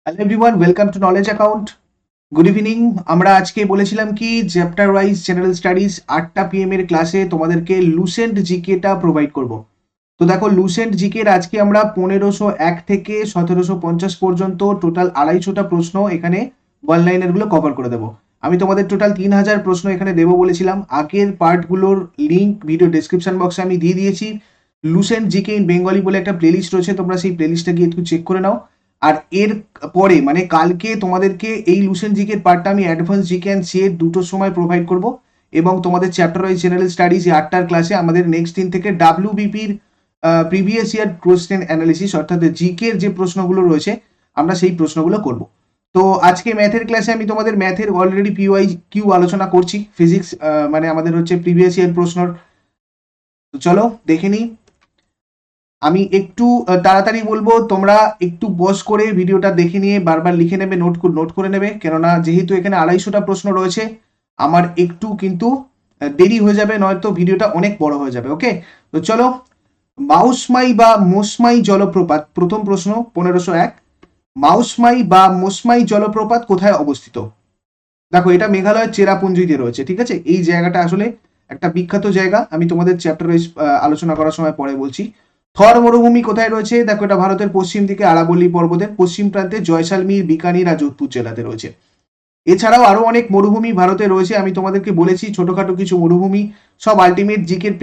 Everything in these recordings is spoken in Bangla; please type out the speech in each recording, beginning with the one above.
Hello everyone, welcome to knowledge account. Good evening. আমরা আজকে বলেছিলাম কি চ্যাপ্টার ওয়াইজ জেনারেল স্টাডিজ 8টা PM এর ক্লাসে তোমাদেরকে লুসেন্ট জিকেটা প্রোভাইড করব। তো দেখো, লুসেন্ট জিকের আজকে আমরা 1501 থেকে 1750 পর্যন্ত টোটাল 250টা প্রশ্ন এখানে ওয়ান লাইনারগুলো কভার করে দেবো। আমি তোমাদের টোটাল 3000 প্রশ্ন এখানে দেবো বলেছিলাম। আগের পার্টগুলোর লিঙ্ক ভিডিও ডেসক্রিপশন বক্সে আমি দিয়ে দিয়েছি। লুসেন্ট জিকে ইন বেঙ্গলি বলে একটা প্লেলিস্ট রয়েছে, তোমরা সেই প্লেলিস্টটা গিয়ে একটু চেক করে নাও। আর এর পরে মানে কালকে তোমাদেরকে এই লুসেন্ট জিকের পার্টটা আমি অ্যাডভান্স জিকে অ্যান্ড সিএ দুটোর সময় প্রোভাইড করব। এবং তোমাদের চ্যাপ্টার ওয়াইজ জেনারেল স্টাডিজ এই 8টার ক্লাসে আমাদের নেক্সট দিন থেকে ডাব্লিউবিপির প্রিভিয়াস ইয়ার কোশ্চেন অ্যানালিসিস অর্থাৎ জিকের যে প্রশ্নগুলো রয়েছে আমরা সেই প্রশ্নগুলো করব। তো আজকে ম্যাথের ক্লাসে আমি তোমাদের ম্যাথের অলরেডি পিওয়াই কিউ আলোচনা করছি। ফিজিক্স মানে আমাদের হচ্ছে প্রিভিয়াস ইয়ার প্রশ্নর। তো চলো দেখে নিই। আমি একটু তাড়াতাড়ি বলবো, তোমরা একটু পজ করে ভিডিওটা দেখে নিয়ে বারবার লিখে নেবে, নোট করে নেবে, কেননা যেহেতু এখানে 250টা প্রশ্ন রয়েছে আমার একটু কিন্তু দেরি হয়ে যাবে, নয়তো ভিডিওটা অনেক বড় হয়ে যাবে। ওকে, তো চলো। মাউসমাই বা মোসমাই জলপ্রপাত, প্রথম প্রশ্ন 1501। মাউসমাই বা মোসমাই জলপ্রপাত কোথায় অবস্থিত? দেখো, এটা মেঘালয়ের চেরাপুঞ্জিতে রয়েছে, ঠিক আছে। এই জায়গাটা আসলে একটা বিখ্যাত জায়গা, আমি তোমাদের চ্যাপ্টার ওয়াইজ আলোচনা করার সময় পরে বলছি। থর মরুভূমি কোথায় রয়েছে? দেখো, এটা ভারতের পশ্চিম দিকে আরাবল্লী পর্বতের পশ্চিম প্রান্তে জয়সালমীর, বিকানির আর যোধপুর জেলাতে রয়েছে। এছাড়াও আরো অনেক মরুভূমি ভারতে রয়েছে, আমি তোমাদেরকে বলেছি ছোটখাটো কিছু মরুভূমি, সব আলটিমেট জিকের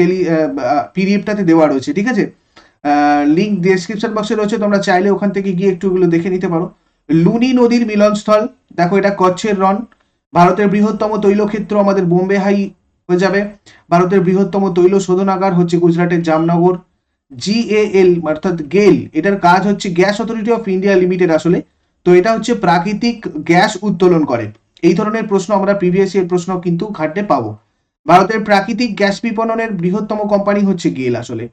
পিডিএফটাতে দেওয়া রয়েছে, ঠিক আছে। লিঙ্ক ডেসক্রিপশন বক্সে রয়েছে, তোমরা চাইলে ওখান থেকে গিয়ে একটু এগুলো দেখে নিতে পারো। লুনি নদীর মিলনস্থল, দেখো এটা কচ্ছের রন। ভারতের বৃহত্তম তৈলক্ষেত্র আমাদের বোম্বে হাই হয়ে যাবে। ভারতের বৃহত্তম তৈল শোধনাগার হচ্ছে গুজরাটের জামনগর। জিএএল অর্থাৎ গেল, এটার কাজ হচ্ছে gas authority of India limited আসলে। তো এটা হচ্ছে প্রাকৃতিক গ্যাস উত্তোলন করে। এই ধরনের প্রশ্ন আমরা প্রিভিয়াস ইয়ার প্রশ্ন কিন্তু ঘাটতে পাবো। ভারতের প্রাকৃতিক গ্যাস বিপণনের বৃহত্তম কোম্পানি হচ্ছে গেল আসলে।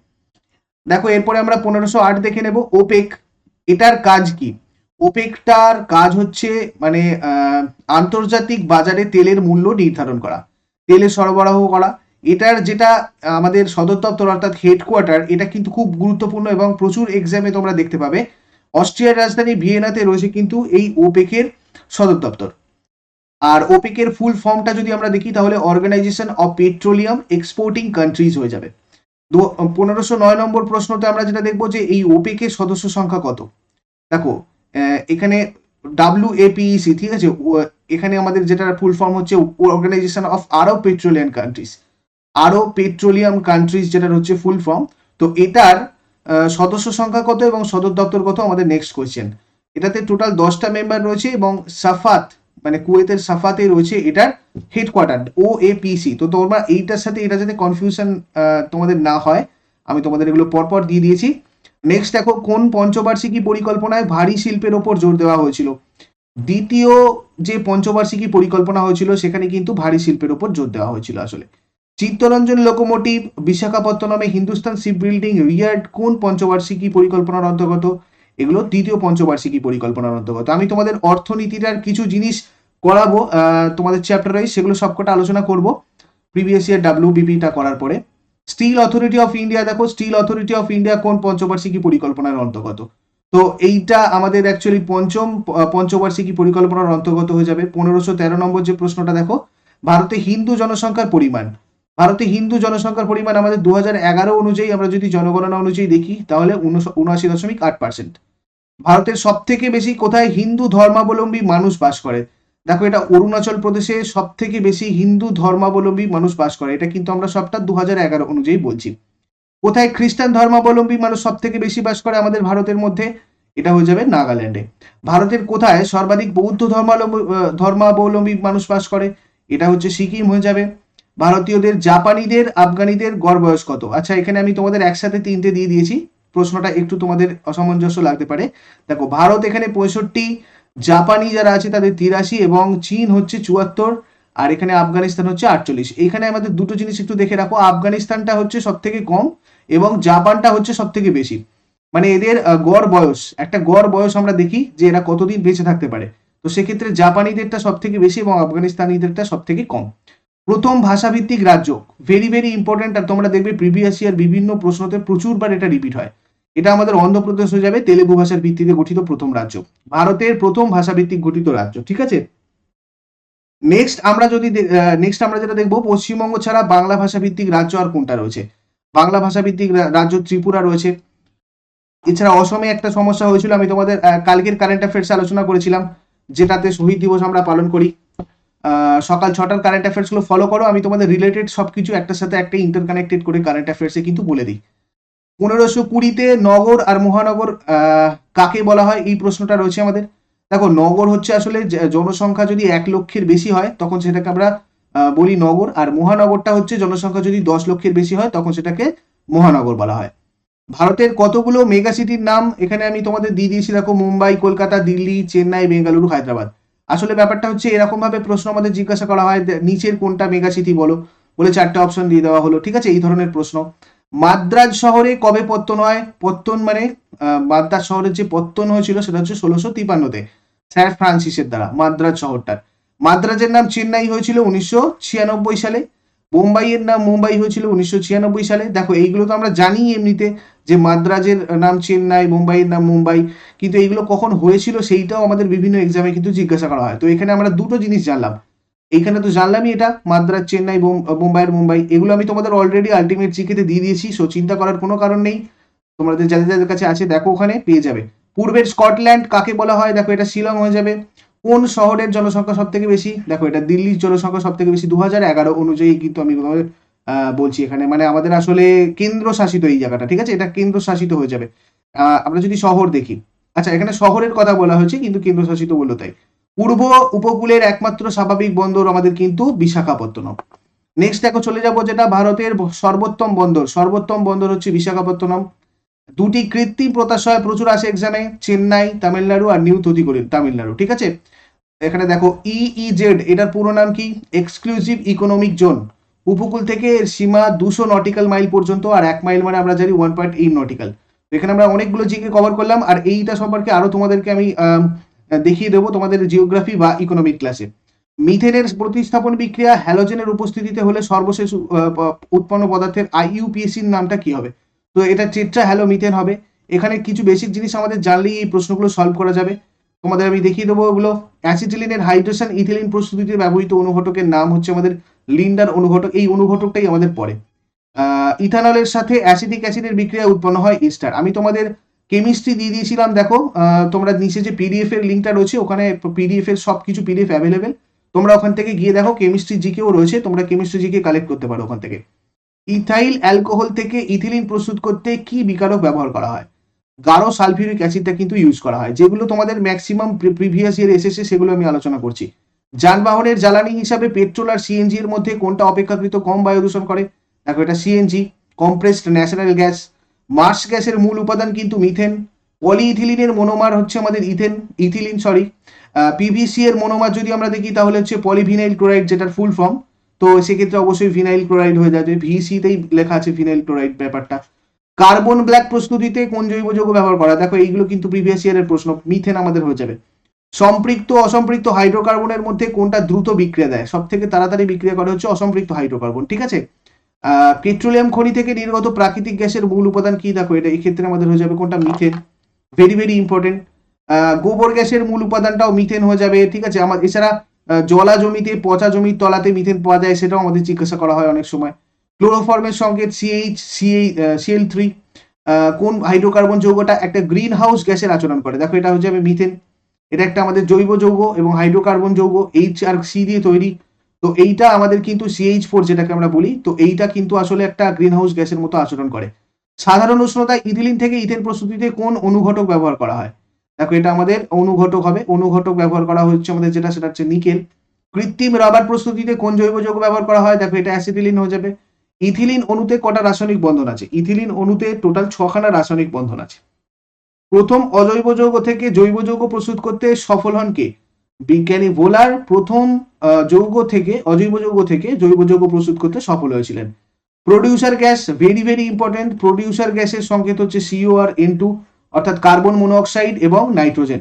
দেখো, এরপরে আমরা 1508 দেখে নেব। ওপেক, এটার কাজ কি? ওপেকটার কাজ হচ্ছে মানে আন্তর্জাতিক বাজারে তেলের মূল্য নির্ধারণ করা, তেলের সরবরাহ করা। এটার যেটা আমাদের সদর দপ্তর অর্থাৎ হেডকোয়ার্টার, এটা কিন্তু খুব গুরুত্বপূর্ণ এবং প্রচুর এক্সামে তোমরা দেখতে পাবে। অস্ট্রিয়ার রাজধানী ভিয়েনাতে রয়েছে কিন্তু এই ওপেকের সদর দপ্তর। আর ওপেকের ফুল ফর্মটা যদি আমরা দেখি তাহলে organisation of petroleum exporting countries হয়ে যাবে। 1509 নম্বর প্রশ্নতে আমরা যেটা দেখবো যে এই ওপেকের সদস্য সংখ্যা কত। দেখো, এখানে WAPEC, ঠিক আছে। এখানে আমাদের যেটা ফুল ফর্ম হচ্ছে organisation of Arab petroleum countries, Arab petroleum countries যেটা হচ্ছে ফুল ফর্ম। তো এটার সদস্য সংখ্যা কত এবং সদর দপ্তর কত আমাদের নেক্সট কোয়েশ্চেন। এটাতে টোটাল 10টা মেম্বার রয়েছে এবং সাফাত মানে কুয়েতের সাফাতে রয়েছে এটার হেডকোয়ার্টার OAPC। তো তোমরা এইটার সাথে এটা যাতে কনফিউশন তোমাদের না হয়, আমি তোমাদের এগুলো পরপর দিয়ে দিয়েছি। নেক্সট দেখো, কোন পঞ্চবার্ষিকী পরিকল্পনায় ভারী শিল্পের ওপর জোর দেওয়া হয়েছিল? দ্বিতীয় যে পঞ্চবার্ষিকী পরিকল্পনা হয়েছিল সেখানে কিন্তু ভারী শিল্পের ওপর জোর দেওয়া হয়েছিল আসলে। চিত্তরঞ্জন লোকোমোটিভ, বিশাখাপত্তনমে হিন্দুস্তান শিপ বিল্ডিং, রিয়ার্ড কোন পঞ্চবার্ষিকী পরিকল্পনার অন্তর্গত? এগুলো দ্বিতীয় পঞ্চবার্ষিকী পরিকল্পনার অন্তর্গত। আমি তোমাদের অর্থনীতিটার কিছু জিনিস করাবো তোমাদের চ্যাপ্টার ওয়াইজ, সেগুলো সবকটা আলোচনা করব প্রিভিয়াস ইয়ার WBPটা করার পরে। স্টিল অথরিটি অফ ইন্ডিয়া, দেখো স্টিল অথরিটি অফ ইন্ডিয়া কোন পঞ্চবার্ষিকী পরিকল্পনার অন্তর্গত? তো এইটা আমাদের অ্যাকচুয়ালি পঞ্চবার্ষিকী পরিকল্পনার অন্তর্গত হয়ে যাবে। 1513 নম্বর যে প্রশ্নটা দেখো, ভারতে হিন্দু জনসংখ্যার পরিমাণ, ভারতে হিন্দু জনসংখ্যার পরিমাণ আমাদের 2011 অনুযায়ী আমরা যদি জনগণনা অনুযায়ী দেখি তাহলে 79.8%। ভারতের সব থেকে বেশি কোথায় হিন্দু ধর্মাবলম্বী মানুষ বাস করে? দেখো, এটা অরুণাচল প্রদেশে সব থেকে বেশি হিন্দু ধর্মাবলম্বী মানুষ বাস করে, এটা কিন্তু আমরা সবটা 2011 অনুযায়ী বলছি। কোথায় খ্রিস্টান ধর্মাবলম্বী মানুষ সব থেকে বেশি বাস করে আমাদের ভারতের মধ্যে? এটা হয়ে যাবে নাগাল্যান্ডে। ভারতের কোথায় সর্বাধিক বৌদ্ধ ধর্মাবলম্বী মানুষ বাস করে? এটা হচ্ছে সিকিম হয়ে যাবে। ভারতীয়দের, জাপানিদের, আফগানিদের গড় বয়স কত? আচ্ছা, এখানে আমি তোমাদের একসাথে 3টে দিয়ে দিয়েছি, প্রশ্নটা একটু তোমাদের অসামঞ্জস্য লাগতে পারে। দেখো, ভারত এখানে 65, জাপানি যারা আছে তাদের 83 এবং চীন হচ্ছে 74, আর এখানে আফগানিস্তান হচ্ছে 48। এখানে আমাদের দুটো জিনিস একটু দেখে রাখো, আফগানিস্তানটা হচ্ছে সব থেকে কম এবং জাপানটা হচ্ছে সব থেকে বেশি। মানে এদের গড় বয়স, একটা গড় বয়স আমরা দেখি যে এরা কতদিন বেঁচে থাকতে পারে। তো সেক্ষেত্রে জাপানিদেরটা সব থেকে বেশি এবং আফগানিস্তানিদেরটা সব থেকে কম। প্রথম ভাষাভিত্তিক রাজ্য, ভেরি ভেরি ইম্পর্টেন্ট, আর তোমরা দেখবে প্রিভিয়াস ইয়ার বিভিন্ন প্রশ্নতে প্রচুরবার এটা রিপিট হয়। এটা আমাদের অন্ধ্রপ্রদেশ হয়ে যাবে তেলেগু ভাষার ভিত্তিতে গঠিত প্রথম রাজ্য, ভারতের প্রথম ভাষা ভিত্তিক গঠিত রাজ্য। ঠিক আছে, নেক্সট আমরা যেটা দেখবো, পশ্চিমবঙ্গ ছাড়া বাংলা ভাষা ভিত্তিক রাজ্য আর কোনটা রয়েছে। বাংলা ভাষা ভিত্তিক রাজ্য ত্রিপুরা রয়েছে। এছাড়া অসমে একটা সমস্যা হয়েছিল, আমি তোমাদের কালকের কারেন্ট অ্যাফেয়ার্স আলোচনা করেছিলাম, যেটাতে শহীদ দিবস আমরা পালন করি। সকাল 6টার কারেন্ট অ্যাফেয়ার্স গুলো ফলো করো, আমি তোমাদের রিলেটেড সবকিছু একটার সাথে একটা ইন্টারকানেক্টেড করে কারেন্ট অ্যাফেয়ার্সে কিন্তু বলে দিই। 1520-তে নগর আর মহানগর কাকে বলা হয়, এই প্রশ্নটা রয়েছে আমাদের। দেখো, নগর হচ্ছে আসলে জনসংখ্যা যদি 1 লক্ষের বেশি হয় তখন সেটাকে আমরা বলি নগর, আর মহানগরটা হচ্ছে জনসংখ্যা যদি 10 লক্ষের বেশি হয় তখন সেটাকে মহানগর বলা হয়। ভারতের কতগুলো মেগা সিটির নাম এখানে আমি তোমাদের দিয়ে দিয়েছি, দেখো, মুম্বাই, কলকাতা, দিল্লি, চেন্নাই, বেঙ্গালুরু, হায়দ্রাবাদ। আসলে ব্যাপারটা হচ্ছে এরকম ভাবে প্রশ্ন আমাদের জিজ্ঞাসা করা হয়, নিচের কোনটা মেগা সিটি বলো, বলে 4টে অপশন দিয়ে দেওয়া হলো। ঠিক আছে, এই ধরনের প্রশ্ন। মাদ্রাজ শহরে কবে পত্তন হয়? পত্তন মানে মাদ্রাজ শহরের যে পত্তন হয়েছিল সেটা হচ্ছে 1653-তে স্যার ফ্রান্সিসের দ্বারা, মাদ্রাজ শহরটার। মাদ্রাজের নাম চেন্নাই হয়েছিল 1996 সালে। বোম্বাইয়ের নাম মুম্বাই হয়েছিল 1996 সালে। দেখো, এইগুলো তো আমরা জানি এমনিতে যে মাদ্রাজের নাম চেন্নাই, মুম্বাইয়ের নাম মুম্বাই, কিন্তু এইগুলো কখন হয়েছিল সেইটাও আমাদের বিভিন্ন এক্সামে কিন্তু জিজ্ঞাসা করা হয়। তো এখানে আমরা দুটো জিনিস জানলাম, এইখানে তো জানলামই এটা মাদ্রাজ, চেন্নাই, মুম্বাইয়ের মুম্বাই, এগুলো আমি তোমাদের অলরেডি আলটিমেট জিকেতে দিয়ে দিয়েছি, সো চিন্তা করার কোনো কারণ নেই। তোমাদের যাদের যাদের কাছে আছে দেখো, ওখানে পেয়ে যাবে। পূর্বের স্কটল্যান্ড কাকে বলা হয়? দেখো, এটা শিলং হয়ে যাবে। কোন শহরের জনসংখ্যা সব থেকে বেশি? দেখো, এটা দিল্লির জনসংখ্যা সব থেকে বেশি 2011 অনুযায়ী কিন্তু আমি তোমাদের বলছি এখানে, মানে আমাদের আসলে কেন্দ্র শাসিত এই জায়গাটা। ঠিক আছে, এটা কেন্দ্র শাসিত হয়ে যাবে। আমরা যদি শহর দেখি, আচ্ছা, এখানে শহরের কথা বলা হয়েছে কিন্তু কেন্দ্র শাসিত বললো তাই। পূর্ব উপকূলের একমাত্র স্বাভাবিক বন্দর আমাদের কিন্তু বিশাখাপত্তনম। নেক্সট দেখো, চলে যাব যেটা ভারতের সর্বোত্তম বন্দর, সর্বোত্তম বন্দর হচ্ছে বিশাখাপত্তনম। দুটি কৃত্রিম পোতাশ্রয় প্রচুর আসে এক্সামে, চেন্নাই তামিলনাড়ু আর নিউ তুতিকোরিন তামিলনাড়ু। ঠিক আছে, এখানে দেখো ইইজেড, এটার পুরো নাম কি? Exclusive economic zone. উপকূল থেকে এর সীমা 200 নটিক্যাল মাইল পর্যন্ত, আর 1 মাইল মানে আমরা জানি 1.8 নটিক্যাল। এখানে আমরা অনেকগুলো জিকে কভার করলাম, আর এইটা সম্পর্কে আরো তোমাদেরকে আমি দেখিয়ে দেবো তোমাদের জিওগ্রাফি বা ইকোনমিক ক্লাসে। মিথেনের প্রতিস্থাপন বিক্রিয়া হ্যালোজেনের উপস্থিতিতে হলে সর্বশেষ উৎপন্ন পদার্থের আইইউপিএসির নামটা কি হবে? তো এটা টেট্রা হ্যালো মিথেন হবে। এখানে কিছু বেসিক জিনিস আমাদের জানলেই এই প্রশ্নগুলো সলভ করা যাবে। তোমাদের আমি দেখিয়ে দেবো ওগুলো। অ্যাসিটিলিনের হাইড্রেশন ইথিলিন প্রস্তুতিতে ব্যবহৃত অনুঘটকের নাম হচ্ছে আমাদের লিন্ডার অনুঘটক। এই অনুঘটকটাই আমাদের পড়ে। ইথানলের সাথে অ্যাসিটিক অ্যাসিডের বিক্রিয়া উৎপন্ন হয় এস্টার। আমি তোমাদের কেমিস্ট্রি দিয়ে দিয়েছিলাম, দেখো, তোমরা নিচে যে পিডিএফ এর লিঙ্কটা রয়েছে, ওখানে পিডিএফ এর সব কিছু পিডিএফ অ্যাভেলেবেল, তোমরা ওখান থেকে গিয়ে দেখো, কেমিস্ট্রি জিকেও রয়েছে, তোমরা কেমিস্ট্রি জিকে কালেক্ট করতে পারো ওখান থেকে। ইথাইল অ্যালকোহল থেকে ইথিলিন প্রস্তুত করতে কি বিকারক ব্যবহার করা হয়? গাঢ় সালফিউরিক অ্যাসিডটা কিন্তু ইউজ করা হয়। যেগুলো তোমাদের ম্যাক্সিমাম প্রিভিয়াস ইয়ার এসেছে সেগুলো আমি আলোচনা করছি। যানবাহনের জ্বালানি হিসাবে পেট্রোল আর সিএনজি এর মধ্যে কোনটা অপেক্ষাকৃত কম বায়ু দূষণ করে? দেখো, এটা CNG, compressed natural gas. Marsh গ্যাসের মূল উপাদান কিন্তু মিথেন। পলিইথিলিনের মনোমার হচ্ছে আমাদের ইথিলিন। পিভিসি এর মনোমার যদি আমরা দেখি তাহলে হচ্ছে পলিভিনাইল ক্লোরাইড, যেটার ফুল ফর্ম। তো সেক্ষেত্রে অবশ্যই ভিনাইল ক্লোরাইড হয়ে যাবে, ভিসিতেই লেখা আছে ভিনাইল ক্লোরাইড ব্যাপারটা। কার্বন ব্ল্যাক প্রস্তুতিতে কোন জৈব যৌগ ব্যবহার করা? দেখো, এইগুলো কিন্তু প্রিভিয়াস ইয়ারের প্রশ্ন, মিথেন আমাদের হয়ে যাবে। সম্পৃক্ত অসম্পৃক্ত হাইড্রোকার্বনের মধ্যে কোনটা দ্রুত বিক্রিয়া দেয়? সব থেকে তাড়াতাড়ি বিক্রিয়া করে হচ্ছে অসম্পৃক্ত হাইড্রোকার্বন। ঠিক আছে, পেট্রোলিয়াম খনি থেকে নির্গত প্রাকৃতিক গ্যাসের মূল উপাদান কি? দেখো, এটা এই ক্ষেত্রে আমাদের হয়ে যাবে কোনটা? মিথেন। Very very important. গোবর গ্যাসের মূল উপাদানটাও মিথেন হয়ে যাবে। ঠিক আছে, আমার এছাড়া জলা জমিতে, পচা জমির তলাতে মিথেন পাওয়া যায়, সেটাও আমাদের জিজ্ঞাসা করা হয় অনেক সময়। ক্লোরোফর্মের সংকেত CH3। কোন হাইড্রোকার্বন যৌগটা একটা গ্রিন হাউস গ্যাসের আচরণ করে? দেখো, এটা হচ্ছে মিথেন। এটা একটা আমাদের জৈব যৌগ এবং হাইড্রোকার্বন যৌগ H আর C দিয়ে তৈরি। তো এইটা আমাদের কিন্তু CH4 যেটাকে আমরা বলি, তো এইটা কিন্তু আসলে একটা গ্রিন হাউস গ্যাসের মতো আচরণ করে। সাধারণ উষ্ণতায় ইথিলিন থেকে ইথেন প্রস্তুতিতে কোন অনুঘটক ব্যবহার করা হয়? দেখো, এটা আমাদের অনুঘটক হবে। অনুঘটক ব্যবহার করা হচ্ছে আমাদের সেটা হচ্ছে নিকেল। কৃত্রিম রাবার প্রস্তুতিতে কোন জৈব যৌগ ব্যবহার করা হয়? দেখো, এটা অ্যাসিটিলিন হয়ে যাবে। ইথিলিন অণুতে কটা রাসায়নিক বন্ধন আছে? ইথিলিন অণুতে টোটাল 6খানা রাসায়নিক বন্ধন আছে। প্রথম অজৈব যৌগ থেকে জৈব যৌগ প্রস্তুত করতে সফল হন কে? বিজ্ঞানী ভোলার প্রথম যৌগ থেকে, অজৈব যৌগ থেকে জৈব যৌগ প্রস্তুত করতে সফল হয়েছিলেন। Producer gas, very very important. Producer গ্যাসের সংকেত হচ্ছে CO আর N2, অর্থাৎ কার্বন মনোঅক্সাইড এবং নাইট্রোজেন।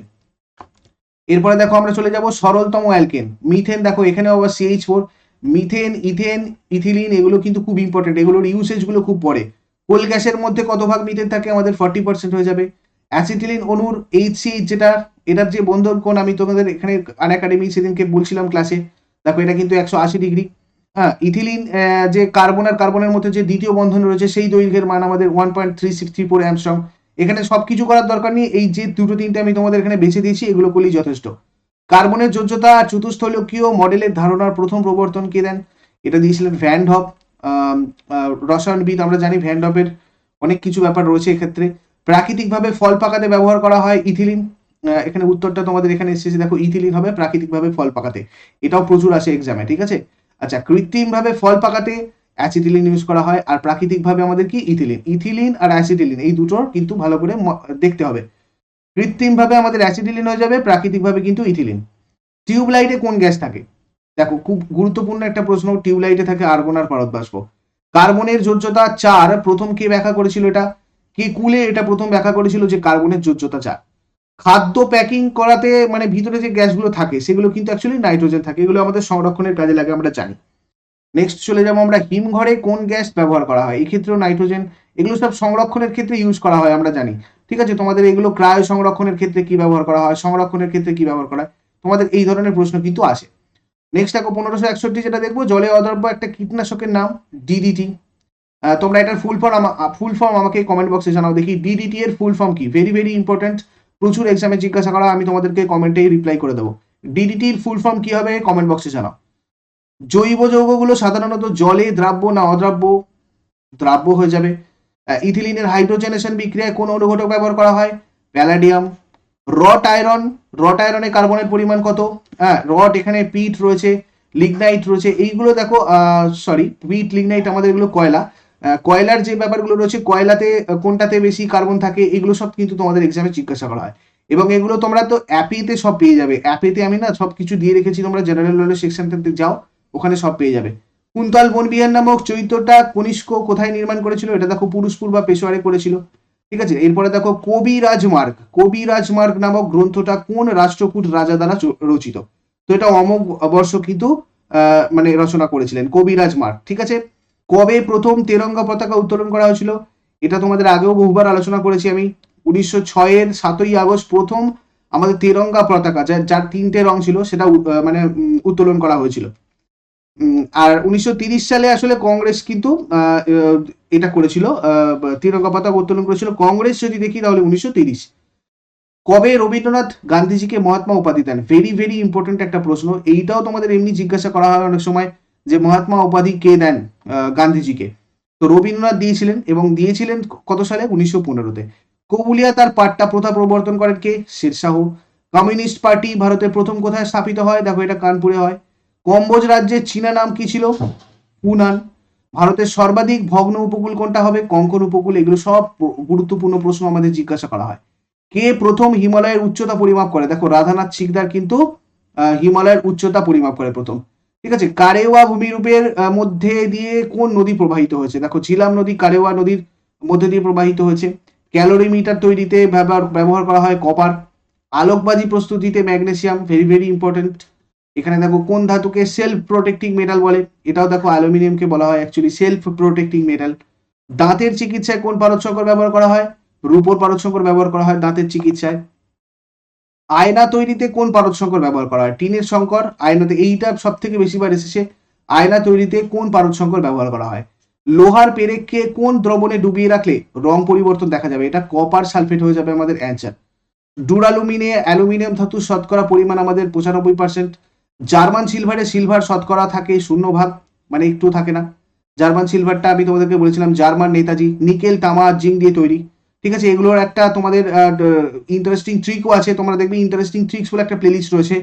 এরপরে দেখো, আমরা চলে যাব সরলতম অ্যালকেন, মিথেন। দেখো, এখানে আবার CH4। মিথেন, ইথেন, ইথিলিন, এগুলো কিন্তু খুব ইম্পর্টেন্ট, এগুলোর ইউসেজ গুলো খুব পড়ে। কোল গ্যাসের মধ্যে কত ভাগ মিথেন থাকে, আমাদের 40% হয়ে যাবে। অ্যাসিটিলিন অণুর HCH যেটা, এটার যে বন্ধন কোণ আমি তোমাদের এখানে আনএকাডেমি সেদিনকে বলছিলাম ক্লাসে, দেখো এটা কিন্তু 180°। হ্যাঁ, ইথিলিন যে কার্বন আর কার্বনের মধ্যে যে দ্বিতীয় বন্ধন রয়েছে সেই দৈর্ঘ্যের মান আমাদের 1.3634 অ্যাংস্ট্রম। এখানে সবকিছু করার দরকার নেই, এই যে দুটো তিনটে আমি তোমাদের এখানে বেছে দিয়েছি এগুলো করলেই যথেষ্ট। কার্বনের যোজ্যতা চতুস্থলকীয় মডেলের ধারণার প্রথম প্রবর্তন কে দেন, এটা দিয়েছিলেন ভ্যান ডপ। রসায়নবিদ আমরা জানি ভ্যান ডপের অনেক কিছু ব্যাপার রয়েছে এক্ষেত্রে। প্রাকৃতিকভাবে ফল পাকাতে ব্যবহার করা হয় ইথিলিন, এখানে উত্তরটা তোমাদের এখানে এসেছে, দেখো ইথিলিন হবে প্রাকৃতিকভাবে ফল পাকাতে, এটাও প্রচুর আসে এক্সামে, ঠিক আছে। আচ্ছা, কৃত্রিমভাবে ফল পাকাতে অ্যাসিটিলিন ইউজ করা হয়, আর প্রাকৃতিকভাবে আমাদের কি ইথিলিন। ইথিলিন আর অ্যাসিটিলিন এই দুটোর কিন্তু ভালো করে দেখতে হবে। কৃত্রিমভাবে আমাদের অ্যাসিটিলিন হয়ে যাবে, প্রাকৃতিকভাবে কিন্তু ইথিলিন। টিউবলাইটে কোন গ্যাস থাকে, দেখো খুব গুরুত্বপূর্ণ একটা প্রশ্ন, টিউবলাইটে থাকে আর্গন আর পারদ বাষ্প। কার্বনের যোজ্যতা 4 প্রথম কে ব্যাখ্যা করেছিল, এটা কে কুলে এটা প্রথম ব্যাখ্যা করেছিল যে কার্বনের যোজ্যতা 4। খাদ্য প্যাকিং করাতে মানে ভিতরে যে গ্যাসগুলো থাকে সেগুলো কিন্তু অ্যাকচুয়ালি নাইট্রোজেন থাকে, এগুলো আমাদের সংরক্ষণের কাজে লাগে আমরা জানি। নেক্সট চলে যাবো আমরা, হিমঘরে কোন গ্যাস ব্যবহার করা হয়, এই ক্ষেত্রেও নাইট্রোজেন, এগুলো সব সংরক্ষণের ক্ষেত্রে ইউজ করা হয় আমরা জানি, ঠিক আছে। তোমাদের এগুলো ক্রায় সংরক্ষণের ক্ষেত্রে কি ব্যবহার করা হয়, সংরক্ষণের ক্ষেত্রে কি ব্যবহার করা হয়, তোমাদের এই ধরনের প্রশ্ন কিন্তু আসে। নেক্সট দেখো 1561 যেটা দেখবো, জলে অদ্রব্য একটা কীটনাশকের নাম ডিডিটি। তোমরা এটার ফুল ফর্ম আমাকে কমেন্ট বক্সে জানাও দেখি, ডিডিটি এর ফুল ফর্ম কি, ভেরি ভেরি ইম্পর্টেন্ট, প্রচুর এক্সামে জিজ্ঞাসা করা, আমি তোমাদেরকে কমেন্টেই রিপ্লাই করে দেবো। ডিডিটির ফুল ফর্ম কি হবে কমেন্ট বক্সে জানাও। জৈব যৌগগুলো সাধারণত জলে দ্রাব্য না অদ্রাব্য, দ্রাব্য হয়ে যাবে। ইথিলিনের হাইড্রোজেনেশন বিক্রিয়ায় কোন অনুঘটক ব্যবহার করা হয়, প্যালাডিয়াম। রট আয়রনে কার্বনের পরিমাণ কত, হ্যাঁ রট এখানে পিট রয়েছে, লিগনাইট রয়েছে, এইগুলো দেখো সরি পিট লিগনাইট আমাদের এগুলো কয়লা, কয়লার যে ব্যাপারগুলো রয়েছে কয়লাতে কোনটাতে বেশি কার্বন থাকে, এগুলো সব কিন্তু তোমাদের এক্সামে জিজ্ঞাসা করা হয়। এবং এগুলো তোমরা তো অ্যাপেতে সব পেয়ে যাবে, অ্যাপেতে আমি না সব কিছু দিয়ে রেখেছি, তোমরা জেনারেল নলেজ সেকশনটাতে যাও, ওখানে সব পেয়ে যাবে। কুন্তল বনবিহার নামক চৈত্যটা কনিষ্ক কোথায় নির্মাণ করেছিল, এটা দেখো পুরুষপুর বা পেশোয়ারে করেছিল, ঠিক আছে। এরপরে দেখো কবিরাজমার্গ নামক গ্রন্থটা কোন রাষ্ট্রকূট রাজা দ্বারা রচিত, তো এটা অমোঘ বর্ষ কিন্তু মানে রচনা করেছিলেন কবিরাজমার্গ, ঠিক আছে। কবে প্রথম তেরঙ্গা পতাকা উত্তোলন করা হয়েছিল, এটা তোমাদের আগেও বহুবার আলোচনা করেছি আমি, 1906 এর 7ই আগস্ট প্রথম আমাদের তেরঙ্গা পতাকা যার 3টে রং ছিল সেটা মানে উত্তোলন করা হয়েছিল। আর 1930 সালে আসলে কংগ্রেস কিন্তু এটা করেছিল, তিরঙ্গা পতাকা উত্তোলন করেছিল কংগ্রেস, যদি দেখি তাহলে 1930। কবে রবীন্দ্রনাথ গান্ধীজিকে মহাত্মা উপাধি দেন, ভেরি ভেরি ইম্পর্টেন্ট একটা প্রশ্ন, এইটাও তোমাদের এমনি জিজ্ঞাসা করা হয় অনেক সময় যে মহাত্মা উপাধি কে দেন গান্ধীজিকে, তো রবীন্দ্রনাথ দিয়েছিলেন, এবং দিয়েছিলেন কত সালে, 1915-তে। কবুলিয়া তার পাট্টা প্রথা প্রবর্তন করেন কে, শেরশাহ। কমিউনিস্ট পার্টি ভারতের প্রথম কোথায় স্থাপিত হয়, দেখো এটা কানপুরে হয়। কম্বোজ রাজ্যের চীনা নাম কি ছিল, হুনান। ভারতের সর্বাধিক ভগ্ন উপকূল কোনটা হবে, কঙ্কন উপকূল। এগুলো সব গুরুত্বপূর্ণ প্রশ্ন আমাদের জিজ্ঞাসা করা হয়। কে প্রথম হিমালয়ের উচ্চতা পরিমাপ করে, দেখো রাধানাথ সিকদার কিন্তু হিমালয়ের উচ্চতা পরিমাপ করে প্রথম, ঠিক আছে। কারেওয়া ভূমিরূপের মধ্যে দিয়ে কোন নদী প্রবাহিত হয়েছে, দেখো ঝিলাম নদী কারেওয়া নদীর মধ্যে দিয়ে প্রবাহিত হয়েছে। ক্যালোরিমিটার তৈরিতে ব্যবহার করা হয় কপার। আলোকবাজি প্রস্তুতিতে ম্যাগনেসিয়াম, ভেরি ভেরি ইম্পর্টেন্ট। এখানে দেখো কোন ধাতুকে সেলফ প্রোটেক্টিং মেটাল বলে, এটাও দেখো অ্যালুমিনিয়ামকে বলা হয় অ্যাকচুয়ালি সেলফ প্রোটেক্টিং মেটাল। দাঁতের চিকিৎসায় কোন পারদসংকর ব্যবহার করা হয়, রূপোর পারদসংকর ব্যবহার করা হয় দাঁতের চিকিৎসায়। আয়না তৈরিতে কোন পারদসংকর ব্যবহার করা হয়, টিনের সংকর। আয়নাতে এইটা সব থেকে বেশিবার এসেছে, আয়না তৈরিতে কোন পারদসংকর ব্যবহার করা হয়। লোহার পেরেককে কোন দ্রবণে ডুবিয়ে রাখলে রং পরিবর্তন দেখা যাবে, এটা কপার সালফেট হয়ে যাবে আমাদের অ্যান্সার। ডুরালুমিনে অ্যালুমিনিয়াম ধাতুর শতকরা পরিমাণ আমাদের 95%। জার্মান সিলভারে সিলভার শতকরা থাকে 0 ভাগ, মানে একটু থাকে না। জার্মান সিলভারটা আমি তোমাদেরকে বলেছিলাম জার্মান নেতাজি। নিকেল তামা জিঙ্ক দিয়ে তৈরি, ঠিক আছে। এগুলোর একটা তোমাদের ইন্টারেস্টিং ট্রিকও আছে, তোমরা দেখবে ইন্টারেস্টিং ট্রিক্স বলে একটা প্লেলিস্ট রয়েছে,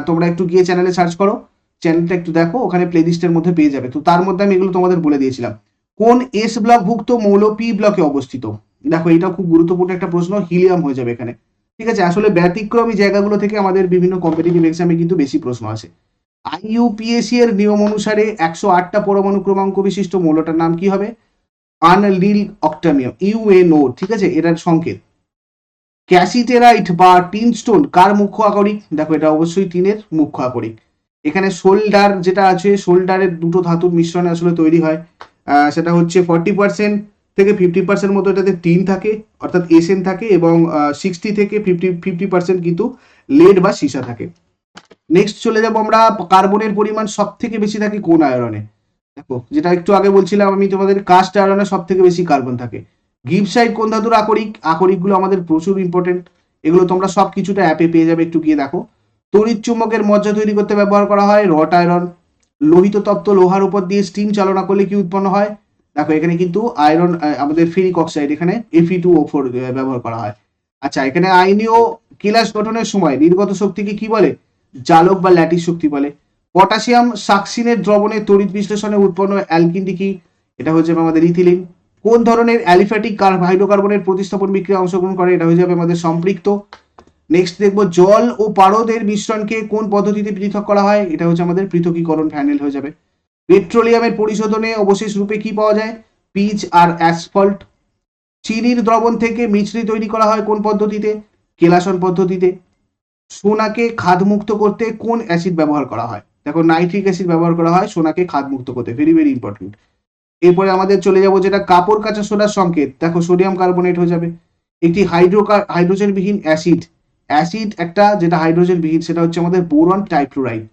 তোমরা একটু গিয়ে চ্যানেলে সার্চ করো, চ্যানেলটা একটু দেখো, ওখানে প্লেলিস্টের মধ্যে পেয়ে যাবে। তো তার মধ্যে আমি এগুলো তোমাদের বলে দিয়েছিলাম। কোন এস ব্লক ভুক্ত মৌল পি ব্লকে অবস্থিত, দেখো এটা খুব গুরুত্বপূর্ণ একটা প্রশ্ন, হিলিয়াম হয়ে যাবে এখানে, ঠিক আছে। আসলে ব্যতিক্রমী জায়গাগুলো থেকে আমাদের বিভিন্ন কম্পিটিটিভ এক্সামে কিন্তু বেশি প্রশ্ন আসে। IUPAC এর নিয়ম অনুসারে 108টা পরমাণু ক্রমাঙ্ক বিশিষ্ট মৌলটার নাম কি হবে, আনলিল অক্টামিয়াম, UNO, ঠিক আছে, এটার সংকেত। ক্যাসিটেরাইট বা টিনস্টোন কার মুখ্য আকরিক, দেখো এটা অবশ্যই টিনের মুখ্য আকরিক। এখানে সোল্ডার যেটা আছে, সোল্ডারের দুটো ধাতুর মিশ্রণে আসলে তৈরি হয়, সেটা হচ্ছে 40% থেকে 50% মতো এটাতে টিন থাকে অর্থাৎ এসএন থাকে, এবং 60 থেকে 50% কিন্তু লেড বা সীসা থাকে। নেক্সট চলে যাবো আমরা, কার্বনের পরিমাণ সব থেকে বেশি থাকে কোন আয়রনে? দেখো, যেটা একটু আগে বলছিলাম আমি তোমাদের, কাস্ট আয়রনে সব থেকে বেশি কার্বন থাকে। গিবসাইট কোন ধাতুর আকরিক? আকরিকগুলো আমাদের প্রচুর ইম্পর্টেন্ট, এগুলো তোমরা সব কিছুটা অ্যাপে পেয়ে যাবে, একটু গিয়ে দেখো। তড়িৎ চুম্বকের মজ্জা তৈরি করতে ব্যবহার করা হয় রট আয়রন। লোহিত তপ্ত লোহার উপর দিয়ে স্টিম চালনা করলে কি উৎপন্ন হয়? দেখো, এখানে কিন্তু আয়রন, আমাদের ফেরিক অক্সাইড, এখানে Fe2O4 ব্যবহার করা হয়। আচ্ছা, এখানে আইনীয় কেলাস গঠনের সময় নির্গত শক্তিকে কি বলে? জালক বা ল্যাটিস শক্তি বলে। পটাশিয়াম সাকসিনের দ্রবণে তড়িৎ বিশ্লেষণে উৎপন্ন অ্যালকিনটি কি? এটা হচ্ছে আমাদের ইথিলিন। কোন ধরনের অ্যালিফ্যাটিক হাইড্রোকার্বনের প্রতিস্থাপন বিক্রিয়া অংশগ্রহণ করে? এটা হয়ে যাবে আমাদের সম্পৃক্ত। নেক্সট দেখবো, জল ও পারদের মিশ্রণকে কোন পদ্ধতিতে পৃথক করা হয়? এটা হচ্ছে আমাদের পৃথকীকরণ প্যানেল হয়ে যাবে। পেট্রোলিয়ামের পরিশোধনে অবশেষ রূপে কি পাওয়া যায়? পিচ আর অ্যাসফল্ট। চিনির দ্রবণ থেকে মিছরি তৈরি করা হয় কোন পদ্ধতিতে? কেলাসন পদ্ধতিতে। সোনাকে খাদমুক্ত করতে কোন অ্যাসিড ব্যবহার করা হয়? দেখো, নাইট্রিক অ্যাসিড ব্যবহার করা হয় সোনাকে খাদমুক্ত করতে, ভেরি ভেরি ইম্পর্টেন্ট। এরপরে আমাদের চলে যাব যেটা কাপড় কাঁচা সোডার সংকেত, দেখো সোডিয়াম কার্বনেট হয়ে যাবে। একটি হাইড্রোজেন বিহীন অ্যাসিড, একটা যেটা হাইড্রোজেন বিহীন, সেটা হচ্ছে আমাদের বোরন টাইফ্লুরাইড।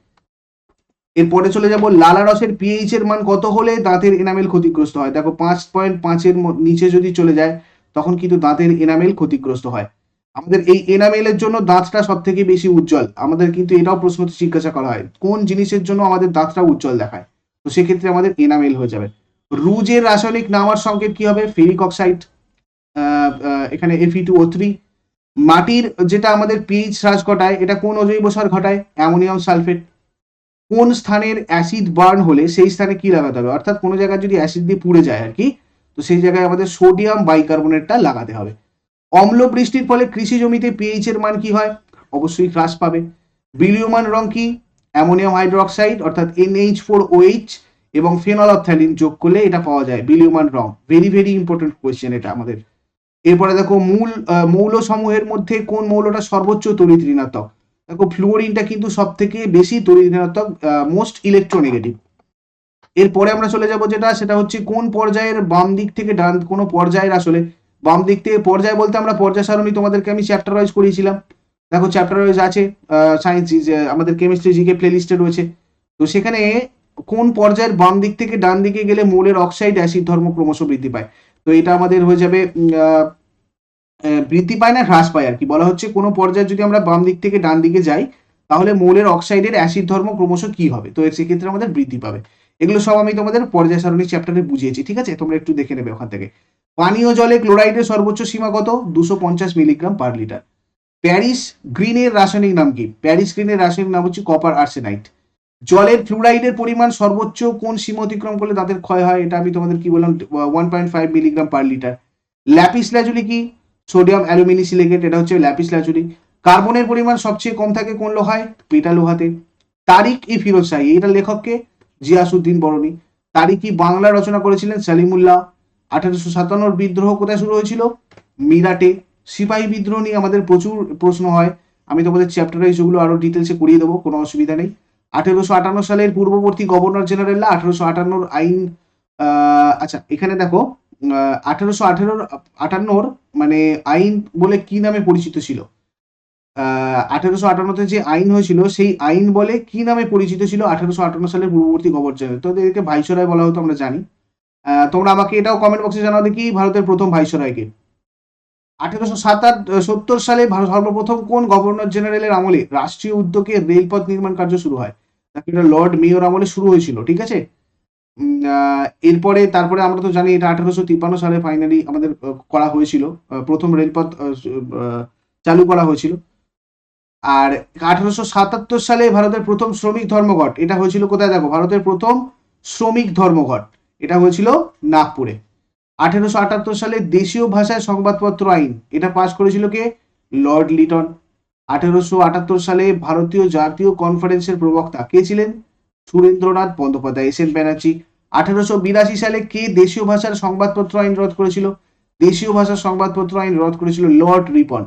এরপরে চলে যাব, লালা রসের পিএইচ এর মান কত হলে দাঁতের এনামেল ক্ষতিগ্রস্ত হয়? দেখো, 5.5 এর নিচে যদি চলে যায় তখন কিন্তু দাঁতের এনামেল ক্ষতিগ্রস্ত হয়। আমাদের এই এনামেলের জন্য দাঁতটা সব থেকে বেশি উজ্জ্বল, আমাদের কিন্তু এটাও প্রশ্ন জিজ্ঞাসা করা হয় কোন জিনিসের জন্য আমাদের দাঁতটা উজ্জ্বল দেখায়, তো সেক্ষেত্রে আমাদের এনামেল হয়ে যাবে। রুজের রাসায়নিক নাম আর সংকেত কি হবে? ফেরিক অক্সাইড, এখানে Fe2O3। মাটির যেটা আমাদের পিএইচ হ্রাস ঘটায়, এটা কোন অজৈব সার ঘটায়? Ammonium sulphate. কোন স্থানের অ্যাসিড বার্ন হলে সেই স্থানে কি লাগাতে হবে? অর্থাৎ কোনো জায়গায় যদি অ্যাসিড দিয়ে পুড়ে যায় আর কি, তো সেই জায়গায় আমাদের সোডিয়াম বাইকার্বনেটটা লাগাতে হবে। অম্ল বৃষ্টির ফলে কৃষি জমিতে পিএইচ এর মান কি হয়? অবশ্যই হ্রাস পাবে। বিলীয়মান রং কি? অ্যামোনিয়াম হাইড্রোক্সাইড অর্থাৎ NH4OH এবং ফেনলফথ্যালিন যোগ করলে এটা পাওয়া যায় বিলীয়মান রং। ভেরি ভেরি ইম্পর্টেন্ট কোয়েশ্চেন এটা আমাদের। এরপরে দেখো, মৌল সমূহের মধ্যে কোন মৌলটা সর্বোচ্চ তড়িৎ ঋণাত্মক? দেখো, ফ্লুওরিনটা কিন্তু সব থেকে বেশি তড়িৎ ঋণাত্মক, মোস্ট ইলেকট্রোনেগেটিভ। এরপরে আমরা চলে যাব সেটা হচ্ছে কোন পর্যায়ের বাম দিক থেকে ডান, কোন পর্যায়ের আসলে বাম দিক থেকে পর্যায় বলতে আমরা পর্যায় সারণী তোমাদেরকে আমি চ্যাপ্টার ওয়াইজ করিয়েছিলাম। দেখো, চ্যাপ্টার ওয়াইজ আছে, সায়েন্স আমাদের কেমিস্ট্রি জিকে প্লেলিস্টে রয়েছে। তো সেখানে কোন পর্যায়ের বাম দিক থেকে ডান দিকে গেলে মৌলের অক্সাইড অ্যাসিড ধর্ম ক্রমশ বৃদ্ধি পায়? তো এটা আমাদের হয়ে যাবে বৃদ্ধি পায় না হ্রাস পায় আর কি, বলা হচ্ছে কোনো পর্যায়ে যদি আমরা বাম দিক থেকে ডান দিকে যাই তাহলে মৌলের অক্সাইডের অ্যাসিড ধর্ম ক্রমশ কি হবে? তো সেক্ষেত্রে আমাদের বৃদ্ধি পাবে। এগুলো সব আমি তোমাদের পর্যায় সারণী চ্যাপ্টারে বুঝিয়েছি, ঠিক আছে? তোমরা একটু দেখে নেবে ওখান থেকে। পানীয় জলে ক্লোরাইডের সর্বোচ্চ সীমা কত? 250 মিলিগ্রাম পার লিটার। প্যারিস গ্রিনের রাসায়নিক নাম কি? প্যারিস গ্রিনের রাসায়নিক নাম হচ্ছে কপার আর্সেনাইট। জলের ফ্লুরাইডের পরিমাণ সর্বোচ্চ কোন সীমা অতিক্রম করলে দাঁতের ক্ষয় হয়? এটা আমি তোমাদের কি বললাম, 1.5 মিলিগ্রাম পার লিটার। ল্যাপিস লাজুলি কি? সোডিয়াম অ্যালুমিনি সিলিকেট, এটা হচ্ছে ল্যাপিস লাজুলি। কার্বনের পরিমাণ সবচেয়ে কম থাকে কোন লোহায়? পেটা লোহাতে। তারিক ই ফিরোজ শাহী, এটা লেখককে? জিয়াসউদ্দিন বরনী। তারিক ই বাংলা রচনা করেছিলেন? সালিমুল্লাহ। 1857 বিদ্রোহ কোথায় শুরু হয়েছিল? মিরাটে। সিপাহী বিদ্রোহ নিয়ে আমাদের প্রচুর প্রশ্ন হয়, আমি তোমাদের চ্যাপ্টারে যেগুলো আরো ডিটেলসে করিয়ে দেবো, কোনো অসুবিধা নেই। 1858 সালের পূর্ববর্তী গভর্নর জেনারেলরা 1858 আইন, আচ্ছা এখানে দেখো, 1858 মানে আইন বলে কি নামে পরিচিত ছিল? 1858 যে আইন হয়েছিল সেই আইন বলে কি নামে পরিচিত ছিল 1858 সালের পূর্ববর্তী গভর্নর? তো এদেরকে ভাইসরয় বলা হতো, আমরা জানি। তোমরা আমাকে এটাও কমেন্ট বক্সে জানাও দেখি ভারতের প্রথম ভাইসরয়কে। 1870 সালে সর্বপ্রথম কোন গভর্নর জেনারেলের আমলে রাষ্ট্রীয় উদ্যোগে রেলপথ নির্মাণ কার্য শুরু হয়? এটা লর্ড মেয়র আমলে শুরু হয়েছিল, ঠিক আছে? এরপরে তারপরে আমরা তো জানি এটা 1853 সালে ফাইনালি আমাদের করা হয়েছিল, প্রথম রেলপথ চালু করা হয়েছিল। আর 1877 সালে ভারতের প্রথম শ্রমিক ধর্মঘট, এটা হয়েছিল কোথায়? দেখো, ভারতের প্রথম শ্রমিক ধর্মঘট এটা হয়েছিল নাগপুরে। 1878 সালে দেশীয় ভাষায় সংবাদপত্র আইন, এটা পাশ করেছিল কে? লর্ড লিটন। 1878 সালে ভারতীয় জাতীয় কনফারেন্সের প্রবক্তা কে ছিলেন? Surendranath Bandyopadhyay, S N Banerjee. 1882 সালে কে দেশীয় ভাষার সংবাদপত্র আইন রদ করেছিল? দেশীয় ভাষার সংবাদপত্র আইন রদ করেছিল লর্ড রিপন।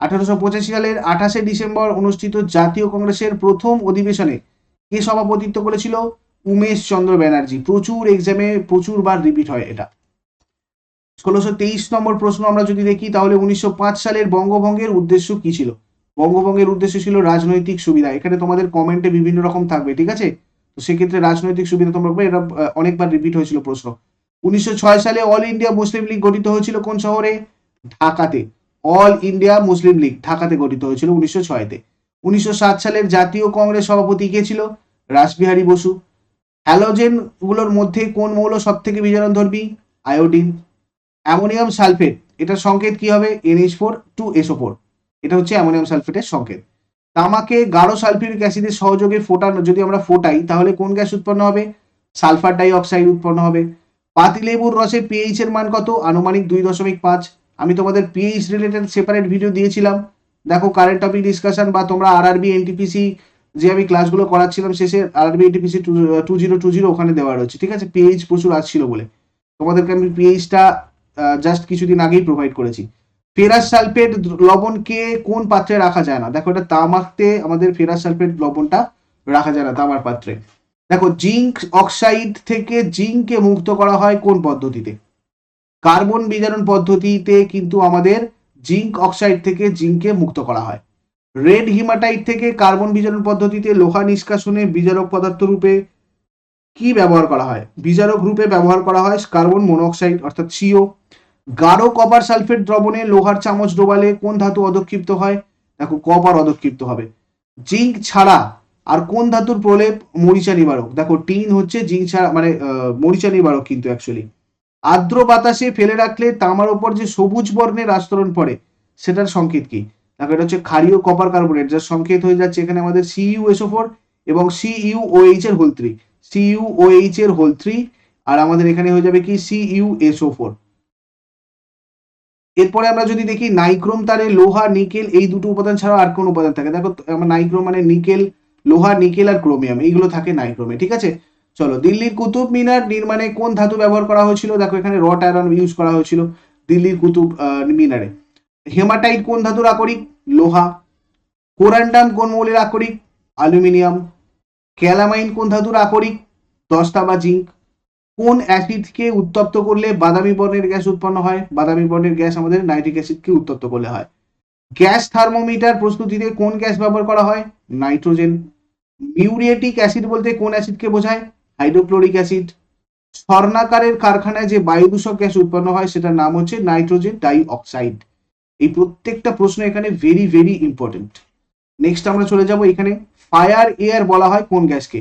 1885 সালের 28শে ডিসেম্বর অনুষ্ঠিত জাতীয় কংগ্রেসের প্রথম অধিবেশনে কে সভাপতিত্ব করেছিল? উমেশ চন্দ্র ব্যানার্জি। প্রচুর এক্সামে প্রচুর বার রিপিট হয় এটা। 1623 নম্বর প্রশ্ন আমরা যদি দেখি তাহলে 1905 সালের বঙ্গভঙ্গের উদ্দেশ্য কি ছিল? বঙ্গভঙ্গের উদ্দেশ্য ছিল রাজনৈতিক সুবিধা। এখানে তোমাদের কমেন্টে বিভিন্ন রকম থাকবে, ঠিক আছে? তো সেক্ষেত্রে রাজনৈতিক সুবিধা তোমরা এটা অনেকবার রিপিট হয়েছিল প্রশ্ন। 1906 সালে অল ইন্ডিয়া মুসলিম লীগ গঠিত হয়েছিল কোন শহরে? ঢাকাতে। অল ইন্ডিয়া মুসলিম লীগ ঢাকাতে গঠিত হয়েছিল 1906-তে। 1907 সালের জাতীয় কংগ্রেস সভাপতি কে ছিল? রাসবিহারী বসু। হ্যালোজেন গুলোর মধ্যে কোন মৌল সব থেকে বিজারণধর্মী? আয়োডিন। অ্যামোনিয়াম সালফেট, এটার সংকেত কি হবে? NH4 2SO4। এটা হচ্ছে অ্যামোনিয়াম সালফেটের সংকেত। তামাকে গাঢ় সালফিউরিক অ্যাসিডের সহযোগে যদি আমরা ফোটাই তাহলে কোন গ্যাস উৎপন্ন হবে? সালফার ডাই অক্সাইড উৎপন্ন হবে। পাতিলেবুর রসের পিএইচ এর মান কত? আনুমানিক 2.5। আমি তোমাদের পিএইচ রিলেটেড সেপারেট ভিডিও দিয়েছিলাম, দেখো কারেন্ট টপিক ডিসকাশন বা তোমরা আরআরবি এনটিপিসি যে আমি ক্লাসগুলো করাচ্ছিলাম শেষে আরআরবি এনটিপিসি 2020 ওখানে দেওয়া রয়েছে, ঠিক আছে? পিএইচ প্রচুর আসছিল বলে তোমাদেরকে আমি পিএইচটা জাস্ট কিছুদিন আগেই প্রোভাইড করেছি। ফেরাস সালফেট লবণকে কোন পাত্রে রাখা যায় না? দেখো এটা তামাকতে আমাদের ফেরাস সালফেট লবণটা রাখা যায় না তামার পাত্রে। দেখো জিঙ্ক অক্সাইড থেকে জিঙ্ককে মুক্ত করা হয় কোন পদ্ধতিতে? কার্বন বিজারণ পদ্ধতিতে কিন্তু আমাদের জিঙ্ক অক্সাইড থেকে জিঙ্ককে মুক্ত করা হয়। রেড হিমাটাইট থেকে কার্বন বিজারণ পদ্ধতিতে লোহা নিষ্কাশনে বিজারক পদার্থ রূপে কি ব্যবহার করা হয়? বিজারক রূপে ব্যবহার করা হয় কার্বন মনোক্সাইড অর্থাৎ CO। গাঢ় কপার সালফেট দ্রবণে লোহার চামচ ডোবালে কোন ধাতু অধক্ষিপ্ত হয়? দেখো কপার অধক্ষিপ্ত হবে। জিঙ্ক ছাড়া আর কোন ধাতুর প্রলেপ মরিচা নিবারক? দেখো টিন হচ্ছে জিঙ্ক ছাড়া মানে মরিচা নিবারক কিন্তু অ্যাকচুয়ালি। আর্দ্র বাতাসে ফেলে রাখলে তামার উপর যে সবুজ বর্ণের আস্তরণ পড়ে সেটার সংকেত কি? দেখো এটা হচ্ছে ক্ষারীয় কপার কার্বনেট, যার সংকেত হয়ে যাচ্ছে এখানে আমাদের CuSO4 এবং CuOH এর হোল 3, CuOH এর হোল 3, আর আমাদের এখানে হয়ে যাবে কি CuSO4। এরপরে আমরা যদি দেখি নাইক্রোম তারে লোহা নিকেল এই দুটো উপাদান ছাড়া আর কোন উপাদান থাকে? দেখো আমার নাইক্রোম মানে নিকেল, লোহা নিকেল আর ক্রোমিয়াম এইগুলো থাকে নাইক্রোমে, ঠিক আছে? চলো, দিল্লির কুতুব মিনার নির্মাণে কোন ধাতু ব্যবহার করা হয়েছিল? দেখো এখানে রট আয়রন ইউজ করা হয়েছিল দিল্লির কুতুব মিনারে। হেমাটাইট কোন ধাতুর আকরিক? লোহা। কোরান্ডাম কোন মৌলের আকরিক? অ্যালুমিনিয়াম। ক্যালামাইন কোন ধাতুর আকরিক? দস্তা বা জিঙ্ক। কোন অ্যাসিডকে উত্তপ্ত করলে বাদামি বর্ণের গ্যাস উৎপন্ন হয়? বাদামি বর্ণের গ্যাস আমাদের নাইট্রিক অ্যাসিডকে উত্তপ্ত করলে হয়। গ্যাস থার্মোমিটার প্রস্তুতিতে কোন গ্যাস ব্যবহার করা হয়? নাইট্রোজেন। মিউরিয়েটিক অ্যাসিড বলতে কোন অ্যাসিডকে বোঝায়? Hydrochloric acid. স্বর্ণাকারের কারখানায় যে বায়ু দূষক গ্যাস উৎপন্ন হয় সেটার নাম হচ্ছে নাইট্রোজেন ডাই অক্সাইড। এই প্রত্যেকটা প্রশ্ন এখানে ভেরি ভেরি ইম্পর্টেন্ট। নেক্সট আমরা চলে যাব, এখানে ফায়ার এয়ার বলা হয় কোন গ্যাসকে?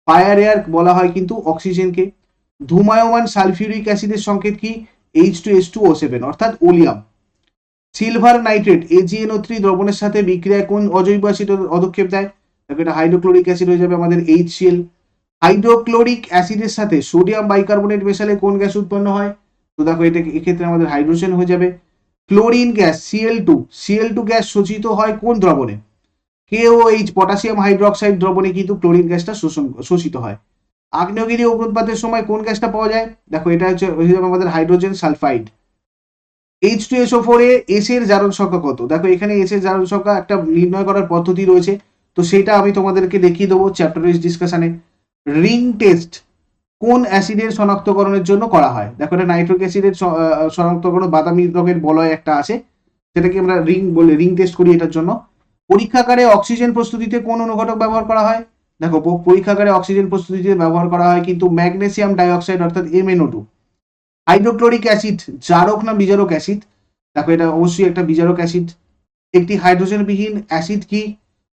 ফায়ার এয়ার বলা হয় কিন্তু অক্সিজেনকে। ধূমায়মান সালফিউরিক অ্যাসিডের সংকেত কি? H2S2O7 অর্থাৎ ওলিয়াম। সিলভার নাইট্রেট AgNO3 দ্রবণের সাথে বিক্রিয়ায় কোন অজৈব অ্যাসিড অধক্ষেপ দেয়? দেখো এটা হাইড্রোক্লোরিক অ্যাসিড হয়ে যাবে আমাদের HCl। হাইড্রোক্লোরিক অ্যাসিডের সাথে সোডিয়াম বাইকার্বনেট মেশালে কোন গ্যাস উৎপন্ন হয়? তো দেখো এটা এক্ষেত্রে আমাদের হাইড্রোজেন হয়ে যাবে। ক্লোরিন গ্যাস Cl2 গ্যাস শোষিত হয় কোন দ্রবণে? KOH পটাশিয়াম হাইড্রোক্সাইড দ্রবণে কিন্তু ক্লোরিন গ্যাসটা শোষিত হয়। আগ্নেয়গিরি অগ্নুৎপাতের সময় কোন গ্যাসটা পাওয়া যায়? দেখো এটা হচ্ছে আমাদের হাইড্রোজেন সালফাইড। H2SO4 এ S এর জারণ সংখ্যা কত? দেখো এখানে S এর জারণ সংখ্যা একটা নির্ণয় করার পদ্ধতি রয়েছে, তো সেটা আমি তোমাদেরকে দেখিয়ে দেবো চ্যাপ্টার ওয়াইজ ডিসকাশনে। রিং টেস্ট কোন অ্যাসিডের শনাক্তকরণের জন্য করা হয়? দেখো এটা নাইট্রিক অ্যাসিডের শনাক্তকরণ, বাদামি রঙের বলয় একটা আছে সেটাকে আমরা রিং বলে রিং টেস্ট করি এটার জন্য। পরীক্ষাগারে অক্সিজেন প্রস্তুতিতে কোন অনুঘটক ব্যবহার করা হয়? দেখো পরীক্ষাগারে অক্সিজেন প্রস্তুতিতে ব্যবহার করা হয় কিন্তু ম্যাগনেসিয়াম ডাইঅক্সাইড অর্থাৎ MnO2। হাইড্রোক্লোরিক অ্যাসিড জারক না বিজারক অ্যাসিড? দেখো এটা অবশ্যই একটা বিজারক অ্যাসিড। একটি হাইড্রোজেন বিহীন অ্যাসিড কি?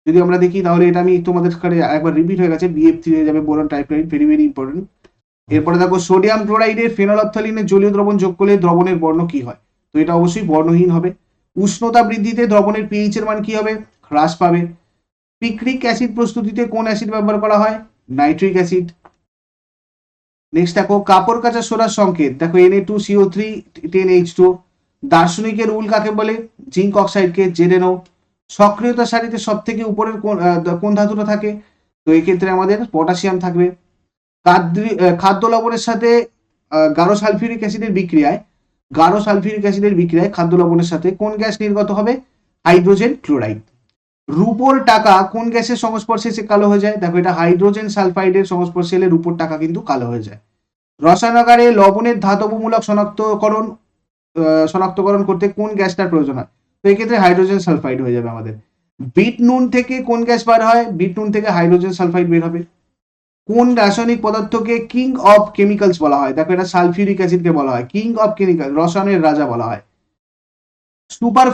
যদি আমরা দেখি তাহলে এটা আমি তোমাদের কাছে একবার রিপিট হয়ে গেছে, BF3 হয়ে যাবে, boron trichloride, very very important. এরপরে দেখো সোডিয়াম ক্লোরাইডে ফেনলফথলিনের জলীয় দ্রবণ যোগ করলে দ্রবণের বর্ণ কি হয়? তো এটা অবশ্যই বর্ণহীন হবে। উষ্ণতা বৃদ্ধিতে দ্রবণের পিএইচ এর মান কি হবে? হ্রাস পাবে। পিক্রিক অ্যাসিড প্রস্তুতিতে কোন অ্যাসিড ব্যবহার করা হয়? Nitric acid. নেক্সট দেখো কাপড় কাচা সোডার সংকেত, দেখো Na2CO3 10H2। দার্শনিকের উল কাকে বলে? জিঙ্ক অক্সাইডকে, ZnO। সক্রিয়তা সারিতে সব থেকে উপরের কোন ধাতুটা থাকে? তো এক্ষেত্রে আমাদের পটাশিয়াম থাকবে। খাদ্য লবণের সাথে গাঢ় সালফিউরিক অ্যাসিডের বিক্রিয়ায় খাদ্য লবণের সাথে কোন গ্যাস নির্গত হবে? Hydrogen chloride. রূপোর টাকা কোন গ্যাসের সংস্পর্শে এসে কালো হয়ে যায়? দেখো এটা হাইড্রোজেন সালফাইডের সংস্পর্শে এলে রূপোর টাকা কিন্তু কালো হয়ে যায়। রসায়নাগারে লবণের ধাতবমূলক শনাক্তকরণ শনাক্তকরণ করতে কোন গ্যাসটার প্রয়োজন হয়? তো এক্ষেত্রে হাইড্রোজেন সালফাইড হয়ে যাবে আমাদের। বিট নুন থেকে কোন গ্যাস বার হয়? বিট নুন থেকে হাইড্রোজেন সালফাইড বের হবে। কোন রাসায়নিক পদার্থকে কিং অফ কেমিক্যালস বলা হয়? দেখো এটা সালফিউরিক অ্যাসিডকে বলা হয় কিং অফ কেমিক্যাল, রসায়নের রাজা বলা হয়। সুপার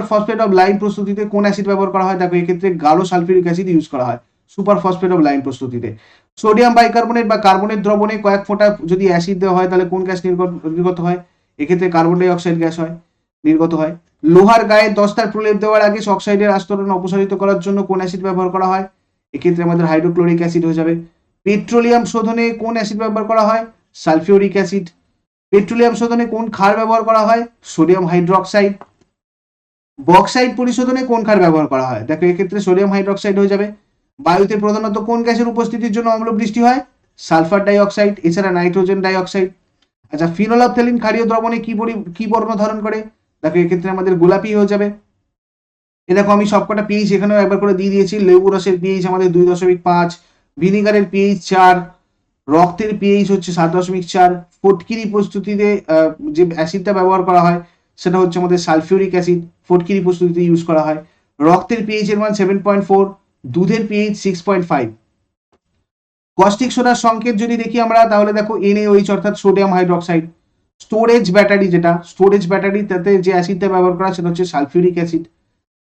ফসফেট অফ লাইম প্রস্তুতিতে কোন অ্যাসিড ব্যবহার করা হয়? দেখো এক্ষেত্রে গাঢ় সালফিউরিক অ্যাসিড ইউজ করা হয় সুপার ফসফেট অফ লাইম প্রস্তুতিতে। সোডিয়াম বাইকার্বনেট বা কার্বনের দ্রবণে কয়েক ফোঁটা যদি অ্যাসিড দেওয়া হয় তাহলে কোন গ্যাস নির্গত হয়? এক্ষেত্রে কার্বন ডাই অক্সাইড গ্যাস হয়, নির্গত হয়। লোহার গায়ে দস্তার প্রলেপ দেওয়ার আগে অক্সাইডের আস্তরণ অপসারিত করার জন্য কোন অ্যাসিড ব্যবহার করা হয়? এক্ষেত্রে আমাদের হাইড্রোক্লোরিক অ্যাসিড হয়ে যাবে। পেট্রোলিয়াম শোধনে কোন অ্যাসিড ব্যবহার করা হয়? Sulphuric acid. পেট্রোলিয়াম শোধনে কোন ক্ষার ব্যবহার করা হয়? Sodium hydroxide. বক্সাইড পরিশোধনে কোন ক্ষার ব্যবহার করা হয়? দেখো এক্ষেত্রে সোডিয়াম হাইড্রোক্সাইড হয়ে যাবে। বায়ুতে প্রধানত কোন গ্যাসের উপস্থিতির জন্য অম্ল বৃষ্টি হয়? সালফার ডাই অক্সাইড, এছাড়া নাইট্রোজেন ডাই অক্সাইড। আচ্ছা, ফিনোলাপথেলিন ক্ষারীয় দ্রবণে কি বর্ণ ধারণ করে? দেখো এক্ষেত্রে আমাদের গোলাপি হয়ে যাবে। এ দেখো আমি সবকটা পিএইচ এখানেও একবার করে দিয়ে দিয়েছি। লেবু রসের পিএইচ আমাদের 2.5, ভিনিগারের পিএইচ 4, রক্তের পিএইচ হচ্ছে 7.4। ফটকিরি প্রস্তুতিতে যে অ্যাসিডটা ব্যবহার করা হয় সেটা হচ্ছে আমাদের সালফিউরিক অ্যাসিড, ফটকিরি প্রস্তুতিতে ইউজ করা হয়। রক্তের পিএইচ এর মান 7.4, দুধের পিএইচ 6.5। কস্টিক সোডার সংকেত যদি দেখি আমরা তাহলে দেখো NaOH অর্থাৎ সোডিয়াম হাইড্রোক্সাইড। স্টোরেজ ব্যাটারি তাতে যে অ্যাসিডটা ব্যবহার করা সেটা হচ্ছে সালফিউরিক অ্যাসিড।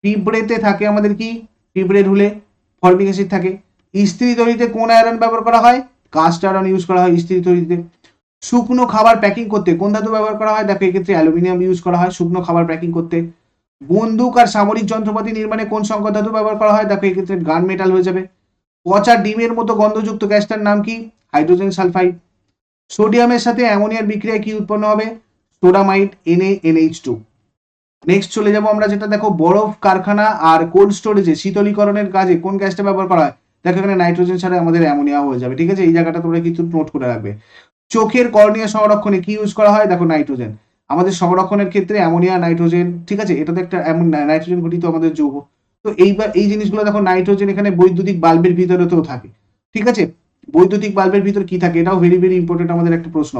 পিঁপড়েতে থাকে আমাদের কি? পিঁপড়ের হুলে ফরমিক অ্যাসিড থাকে। ইস্ত্রি তৈরিতে কোন আয়রন ব্যবহার করা হয়? কাস্ট আয়রন ইউজ করা হয় ইস্ত্রি তৈরিতে। শুকনো খাবার প্যাকিং করতে কোন ধাতু ব্যবহার করা হয়? দেখো এক্ষেত্রে অ্যালুমিনিয়াম ইউজ করা হয় শুকনো খাবার প্যাকিং করতে। বন্দুক আর সামরিক যন্ত্রপাতি নির্মাণে কোন সংকর ধাতু ব্যবহার করা হয়? দেখো এক্ষেত্রে গান মেটাল হয়ে যাবে। পচা ডিমের মতো গন্ধযুক্ত গ্যাসটার নাম কি? Hydrogen sulphide. সোডিয়ামের সাথে অ্যামোনিয়ার বিক্রিয়ায় কি উৎপন্ন হবে? সোডামাইট NaNH2। নেক্সট চলে যাব আমরা, যেটা দেখো বরফ কারখানা আর কোল্ড স্টোরেজে শীতলীকরণের কাজে কোন গ্যাসটা ব্যবহার করা হয়? দেখো এখানে নাইট্রোজেন ছাড়া আমাদের অ্যামোনিয়া হয়ে যাবে। ঠিক আছে, এই জায়গাটা তোমরা কিন্তু নোট করে রাখবে। চোখের কর্নিয়া সংরক্ষণে কি ইউজ করা হয়? দেখো নাইট্রোজেন। আমাদের সংরক্ষণের ক্ষেত্রে অ্যামোনিয়া, নাইট্রোজেন, ঠিক আছে, এটা তো একটা নাইট্রোজেন ঘটিত আমাদের যৌগ। তো এইবার এই জিনিসগুলো দেখো, নাইট্রোজেন এখানে বৈদ্যুতিক বাল্বের ভিতরেতেও থাকে। ঠিক আছে, বৈদ্যুতিক বাল্বের ভিতর কি থাকে? এটাও ভেরি ভেরি ইম্পর্টেন্ট আমাদের একটা প্রশ্ন।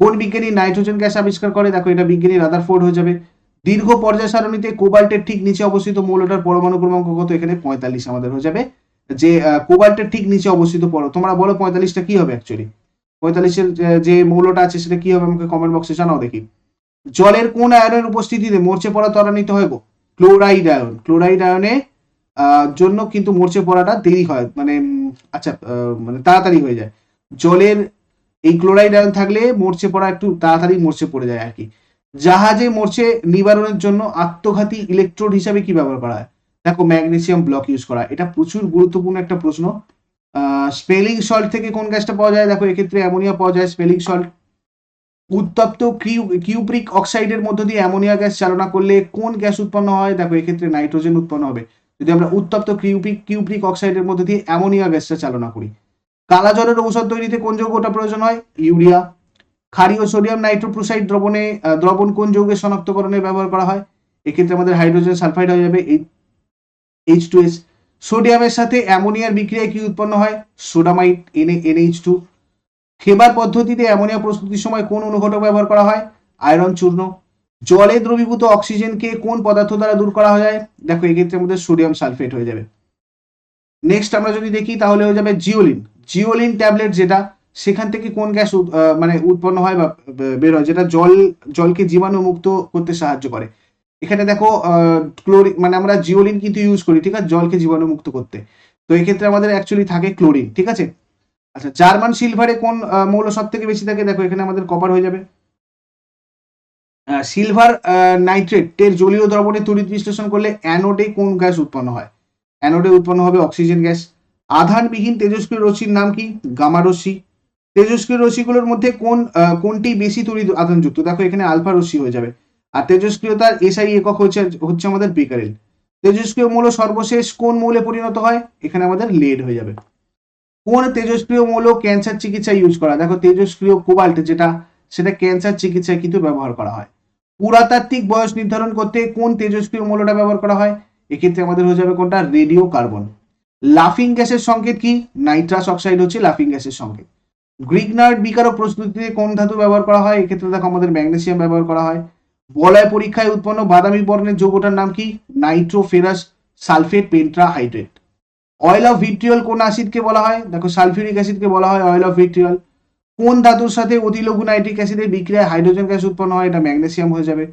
কোন বিজ্ঞানী নাইট্রোজেন গ্যাস আবিষ্কার করে? দেখো এটা বিজ্ঞানী রাদারফোর্ড হয়ে যাবে। দীর্ঘ পর্যায় সারণীতে কোবাল্টের ঠিক নিচে অবস্থিত মৌলটার পরমাণু ক্রমাঙ্ক কত? এখানে 45 আমাদের হয়ে যাবে। যে কোবাল্টের ঠিক নিচে অবস্থিত তোমরা বলো 45টা কি হবে অ্যাকচুয়ালি? 45-এর যে মৌলটা আছে সেটা কি হবে আমাকে কমেন্ট বক্সে জানাও দেখি। জলের কোন আয়নের উপস্থিতিতে মরচে পড়া ত্বরান্বিত হয়? Chloride ion. ক্লোরাইড আয়নে জন্য কিন্তু মরচে পড়াটা দেরি হয়, মানে আচ্ছা মানে তাড়াতাড়ি হয়ে যায়। জলের এই ক্লোরাইড আয়ন থাকলে মরচে পড়া একটু তাড়াতাড়ি মরচে পড়ে যায় আর কি। জাহাজে মরচে নিবারণের জন্য আত্মঘাতী ইলেকট্রোড হিসাবে কি ব্যবহার করা হয়? দেখো ম্যাগনেসিয়াম ব্লক ইউজ করা। এটা প্রচুর গুরুত্বপূর্ণ একটা প্রশ্ন। স্পেলিং সল্ট থেকে কোন গ্যাসটা পাওয়া যায়? দেখো এক্ষেত্রে অ্যামোনিয়া পাওয়া যায় স্পেলিং সল্ট। উত্তপ্ত কিউপ্রিক অক্সাইডের মধ্য দিয়ে অ্যামোনিয়া গ্যাস চালনা করলে কোন গ্যাস উৎপন্ন হয়? দেখো এক্ষেত্রে নাইট্রোজেন উৎপন্ন হবে যদি আমরা উত্তপ্ত কিউপ্রিক অক্সাইডের মধ্য দিয়ে অ্যামোনিয়া গ্যাসটা চালনা করি। কালা জ্বরের ঔষধ তৈরিতে কোন যৌগটা প্রয়োজন হয়? ইউরিয়া। ক্ষারীয় সোডিয়াম নাইট্রোপ্রোসাইড দ্রবণ কোন যৌগের শনাক্তকরণে ব্যবহার করা হয়? এক্ষেত্রে আমাদের হাইড্রোজেন সালফাইড হয়ে যাবে H2S। সোডিয়ামের সাথে অ্যামোনিয়ার বিক্রিয়ায় কি উৎপন্ন হয়? সোডামাইট NaNH2। খেবার পদ্ধতিতে অ্যামোনিয়া প্রস্তুতির সময় কোন অনুঘটক ব্যবহার করা হয়? আয়রন চূর্ণ। জলে দ্রবীভূত অক্সিজেনকে কোন পদার্থ দ্বারা দূর করা যায়? দেখো এক্ষেত্রে আমাদের সোডিয়াম সালফেট হয়ে যাবে। নেক্সট আমরা যদি দেখি তাহলে হয়ে যাবে জিওলিন ট্যাবলেট, যেটা সেখান থেকে কোন গ্যাস মানে উৎপন্ন হয় বা বের হয়, যেটা জলকে জীবাণু মুক্ত করতে সাহায্য করে। এখানে দেখো ক্লোরিন, মানে আমরা জিওলিন কিন্তু ইউজ করি, ঠিক আছে, জলকে জীবাণু মুক্ত করতে। তো এক্ষেত্রে আমাদের অ্যাকচুয়ালি থাকে ক্লোরিন। ঠিক আছে, আচ্ছা, জার্মান সিলভারে কোন মৌল সব থেকে বেশি থাকে? দেখো এখানে আমাদের কপার হয়ে যাবে। সিলভার নাইট্রেটের জলীয় দ্রবণে তড়িৎ বিশ্লেষণ করলে অ্যানোডে কোন গ্যাস উৎপন্ন হয়? অ্যানোডে উৎপন্ন হবে অক্সিজেন গ্যাস। আধানবিহীন তেজস্ক্রিয় রশ্মির নাম কি? গামা রশ্মি। তেজস্ক্রিয় রশ্মিগুলোর মধ্যে কোনটি বেশি তড়িৎ আধানযুক্ত? দেখো এখানে আলফা রশ্মি হয়ে যাবে। আর তেজস্ক্রিয়তার SI একক হচ্ছে আমাদের বেকারেল। তেজস্ক্রিয় মৌল সর্বশেষ কোন মৌলে পরিণত হয়? এখানে আমাদের লেড হয়ে যাবে। কোন তেজস্ক্রিয় মৌল ক্যান্সার চিকিৎসায় ইউজ করা? দেখো তেজস্ক্রিয় কোবাল্ট যেটা, সেটা ক্যান্সার চিকিৎসায় কিন্তু ব্যবহার করা হয়। পুরাতাত্ত্বিক বয়স নির্ধারণ করতে কোন তেজস্ক্রিয় মৌলটা ব্যবহার করা হয়? এক্ষেত্রে আমাদের হয়ে যাবে কোনটা? Radio carbon. লাফিং গ্যাসের সংকেত কি? নাইট্রাস অক্সাইড হচ্ছে লাফিং গ্যাসের সংকেত। গ্রিগনার্ড বিকারক প্রস্তুতিতে কোন ধাতু ব্যবহার করা হয়? এক্ষেত্রে দেখো আমাদের ম্যাগনেসিয়াম ব্যবহার করা হয়। বলয় পরীক্ষায় উৎপন্ন বাদামি বর্ণের যৌগটার নাম কি? নাইট্রোফেরাস সালফেট পেন্ট্রাহাইড্রেট। অয়েল অফ ভিট্রিয়ল কোন অ্যাসিডকে বলা হয়? দেখো সালফিউরিক অ্যাসিডকে বলা হয় অয়েল অফ ভিট্রিয়ল। কোন ধাতুর সাথে অতিলঘু নাইট্রিক অ্যাসিডের বিক্রিয়ায় হাইড্রোজেন গ্যাস উৎপন্ন হয়? এটা ম্যাগনেসিয়াম হয়ে যাবে।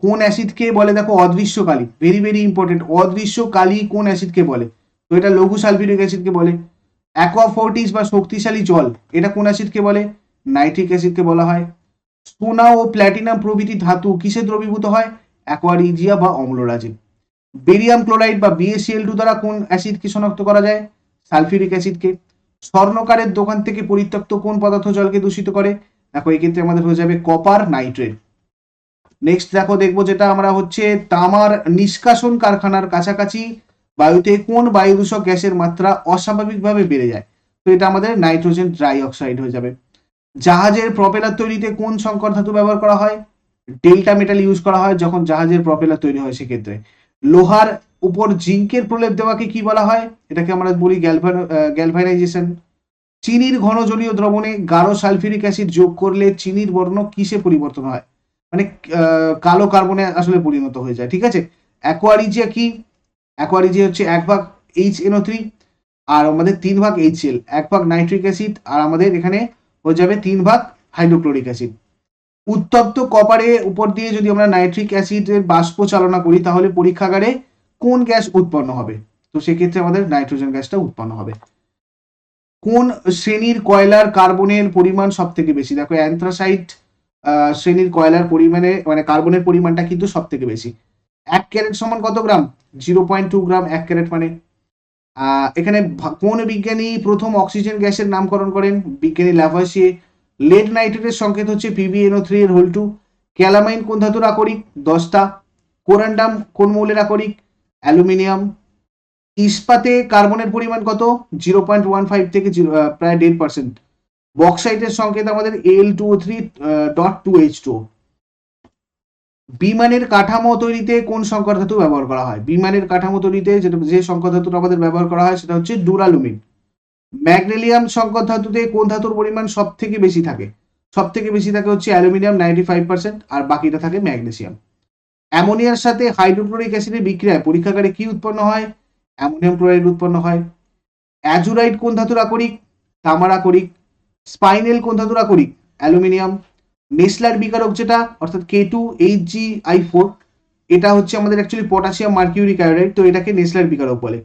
কোন অ্যাসিডকে বলে দেখো অদৃশ্য কালি? Very very important. অদৃশ্য কালি কোন অ্যাসিডকে বলে? তো এটা লঘু সালফিউরিক অ্যাসিডকে বলে। অ্যাকোয়াফোর্টিস বা শক্তিশালী জল এটা কোন অ্যাসিডকে বলে? নাইট্রিক অ্যাসিডকে বলা হয়। সোনা ও প্ল্যাটিনাম প্রভৃতি ধাতু কিসে দ্রবীভূত হয়? অ্যাকোয়ারিজিয়া বা অম্লরাজে। বেরিয়াম ক্লোরাইড বা BaCl2 দ্বারা কোন অ্যাসিডকে শনাক্ত করা যায়? সালফিউরিক অ্যাসিডকে। স্বর্ণকারের দোকান থেকে পরিত্যক্ত কোন পদার্থ জলকে দূষিত করে? দেখো এই ক্ষেত্রে আমাদের হয়ে যাবে কপার নাইট্রেট। নেক্সট দেখো দেখবো যেটা আমরা হচ্ছে তামার নিষ্কাশন কারখানার কাছাকাছি বায়ুতে কোন বায়ু দূষক গ্যাসের মাত্রা অস্বাভাবিকভাবে বেড়ে যায়? তো এটা আমাদের নাইট্রোজেন ডাই অক্সাইড হয়ে যাবে। জাহাজের প্রপেলার তৈরিতে কোন সংকর ধাতু ব্যবহার করা হয়? ডেল্টা মেটাল ইউজ করা হয় যখন জাহাজের প্রপেলার তৈরি হয় সেক্ষেত্রে। লোহার উপর জিঙ্কের প্রলেপ দেওয়াকে কি বলা হয়? এটাকে আমরা বলি গ্যালভানাইজেশন। চিনির ঘন জলীয় দ্রবণে গাঢ় সালফিউরিক অ্যাসিড যোগ করলে চিনির বর্ণ কিসে পরিবর্তন হয়? মানে কালো কার্বনে আসলে পরিণত হয়ে যায়। ঠিক আছে। অ্যাকোয়ারিজিয়া কি? অ্যাকোয়ারিজিয়া হচ্ছে 1 ভাগ HNO3 আর আমাদের 3 ভাগ HCl, 1 ভাগ নাইট্রিক অ্যাসিড আর আমাদের এখানে হয়ে যাবে 3 ভাগ হাইড্রোক্লোরিক অ্যাসিড। উত্তপ্ত কপারে উপর দিয়ে যদি আমরা নাইট্রিক অ্যাসিডের বাষ্প চালনা করি তাহলে পরীক্ষাগারে কোন গ্যাস উৎপন্ন হবে? তো সেক্ষেত্রে আমাদের নাইট্রোজেন গ্যাসটা উৎপন্ন হবে। কোন শ্রেণীর কয়লার কার্বনের পরিমাণ সব থেকে বেশি? দেখো অ্যান্থ্রাসাইট শ্রেণীর কয়লার পরিমাণে মানে কার্বনের পরিমাণটা কিন্তু সব থেকে বেশি। 1 ক্যারেট সমান কত গ্রাম? 0.2 গ্রাম 1 ক্যারেট মানে। এখানে কোন বিজ্ঞানী প্রথম অক্সিজেন গ্যাসের নামকরণ করেন? বিজ্ঞানী ল্যাভয়েসিয়ে। লেড নাইট্রেটের সংকেত হচ্ছে PbNO3 এর হোল 2। ক্যালামাইন কোন ধাতুর আকরিক? 10টা। কোরান্ডাম কোন মৌলের আকরিক? অ্যালুমিনিয়াম। ইস্পাতে কার্বনের পরিমাণ কত? 0.15 থেকে প্রায় 1.5%। বক্সাইটের সংকেত আমাদের Al2O3.2H2। বিমানের কাঠামো তৈরিতে কোন সংকর ধাতু ব্যবহার করা হয়? বিমানের কাঠামো তৈরিতে যে সংকর ধাতুটা আমাদের ব্যবহার করা হয় সেটা হচ্ছে ডুরালুমিন। ম্যাগনেলিয়াম সংকর ধাতুতে কোন ধাতুর পরিমাণ সব থেকে বেশি থাকে? সব থেকে বেশি থাকে হচ্ছে অ্যালুমিনিয়াম 95% আর বাকিটা থাকে ম্যাগনেসিয়াম। অ্যামোনিয়ার সাথে হাইড্রোক্লোরিক অ্যাসিডের বিক্রিয়ায় পরীক্ষাগারে কি উৎপন্ন হয়? অ্যামোনিয়াম ক্লোরাইড উৎপন্ন হয়। অ্যাজুরাইড কোন ধাতুর আকরিক? তামার আকরিক। স্পাইনেল কোন ধাতুর আকরিক? অ্যালুমিনিয়াম। নেসলার বিকারক যেটা অর্থাৎ K2HgI4 এটা হচ্ছে আমাদের অ্যাকচুয়ালি পটাশিয়াম মার্কিউরিক আয়োডাইড, তো এটাকে নেসলার বিকারক বলে।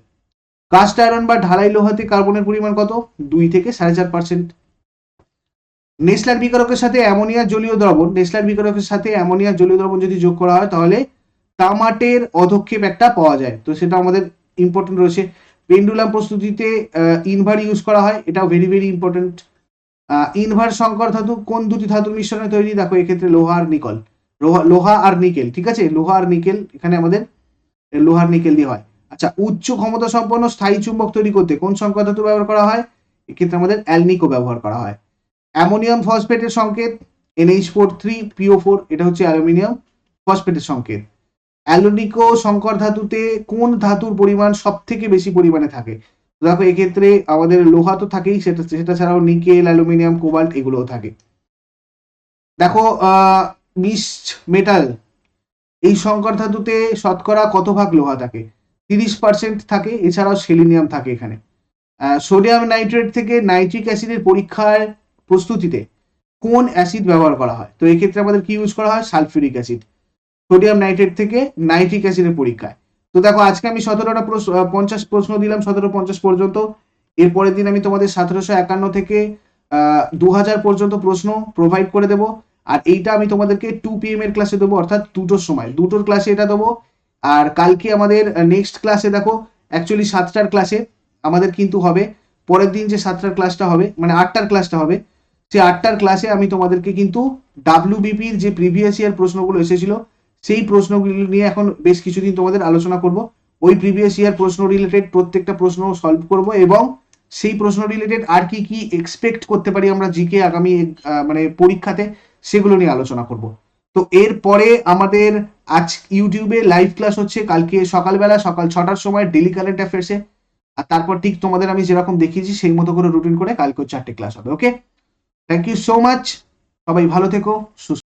কাস্ট আয়রন বা ঢালাই লোহাতে কার্বনের পরিমাণ কত? 2 থেকে 4.5%। নেসলার বিকারকের সাথে অ্যামোনিয়া জলীয় দ্রবণ যদি যোগ করা হয় তাহলে তামাটের অধক্ষেপ একটা পাওয়া যায়, তো সেটা আমাদের ইম্পর্টেন্ট রয়েছে। পেন্ডুলাম প্রস্তুতিতে ইনভার ইউজ করা হয়, এটাও ভেরি ভেরি ইম্পর্টেন্ট। ইনভার সংকর ধাতু কোন দুটি ধাতুর মিশ্রণে তৈরি? দেখো এক্ষেত্রে লোহা আর নিকেল। ঠিক আছে, লোহা আর নিকেল, এখানে আমাদের লোহার নিকেল দিয়ে হয়। আচ্ছা, উচ্চ ক্ষমতা সম্পন্ন স্থায়ী চুম্বক তৈরি করতে কোন সংকর ধাতু ব্যবহার করা হয়? এক্ষেত্রে আমাদের অ্যালনিকো ব্যবহার করা হয়। অ্যামোনিয়াম ফসফেটের সংকেত NH4 3PO4, এটা হচ্ছে অ্যালুমিনিয়াম ফসফেটের সংকেত। অ্যালনিকো সংকর ধাতুতে কোন ধাতুর পরিমাণ সব থেকে বেশি পরিমাণে থাকে? দেখো এক্ষেত্রে আমাদের লোহা তো থাকেই, সেটা ছাড়াও নিকেল, অ্যালুমিনিয়াম, কোবাল্ট এগুলোও থাকে। দেখো মিক্সড মেটাল এই সংকর ধাতুতে শতকরা কত ভাগ লোহা থাকে? 30% থাকে, এছাড়াও সেলিনিয়াম থাকে এখানে। সোডিয়াম নাইট্রেট থেকে নাইট্রিক অ্যাসিডের পরীক্ষার প্রস্তুতিতে কোন অ্যাসিড ব্যবহার করা হয়? তো এক্ষেত্রে আমাদের কি ইউজ করা হয়? Sulphuric acid. সোডিয়াম নাইট্রেট থেকে নাইট্রিক অ্যাসিডের পরীক্ষায়। তো দেখো আজকে আমি 50 প্রশ্ন দিলাম, 1750 পর্যন্ত। এরপরের দিন আমি তোমাদের 1751 থেকে 2000 পর্যন্ত প্রশ্ন প্রোভাইড করে দেবো। আর এইটা আমি তোমাদেরকে 2 PM এর ক্লাসে দেবো, অর্থাৎ 2টোর সময়, 2টোর ক্লাসে এটা দেবো। আর কালকে আমাদের নেক্সট ক্লাসে দেখো অ্যাকচুয়ালি 7টার ক্লাসে আমাদের কিন্তু হবে, পরের দিন যে 7টার ক্লাসটা হবে মানে 8টার ক্লাসটা হবে, সেই 8টার ক্লাসে আমি তোমাদেরকে কিন্তু WBPর যে প্রিভিয়াস ইয়ার প্রশ্নগুলো এসেছিল সেই প্রশ্নগুলি নিয়ে এখন বেশ কিছুদিন তোমাদের আলোচনা করব। ওই প্রিভিয়াস ইয়ার প্রশ্ন রিলেটেড প্রত্যেকটা প্রশ্ন সলভ করব এবং সেই প্রশ্ন রিলেটেড আর কি কি এক্সপেক্ট করতে পারি আমরা জিকে আগামী মানে পরীক্ষাতে, সেগুলো নিয়ে আলোচনা করব। তো এরপরে আমাদের আজ ইউটিউবে লাইভ ক্লাস হচ্ছে কালকে সকালবেলা সকাল 6টার সময় ডেলি কারেন্ট অ্যাফেয়ার্সে। আর তারপর ঠিক তোমাদের আমি যেরকম দেখিয়েছি সেই মতো করে রুটিন করে কালকে 4টে ক্লাস হবে। ওকে, থ্যাংক ইউ সো মাচ, সবাই ভালো থেকো, সুস্থ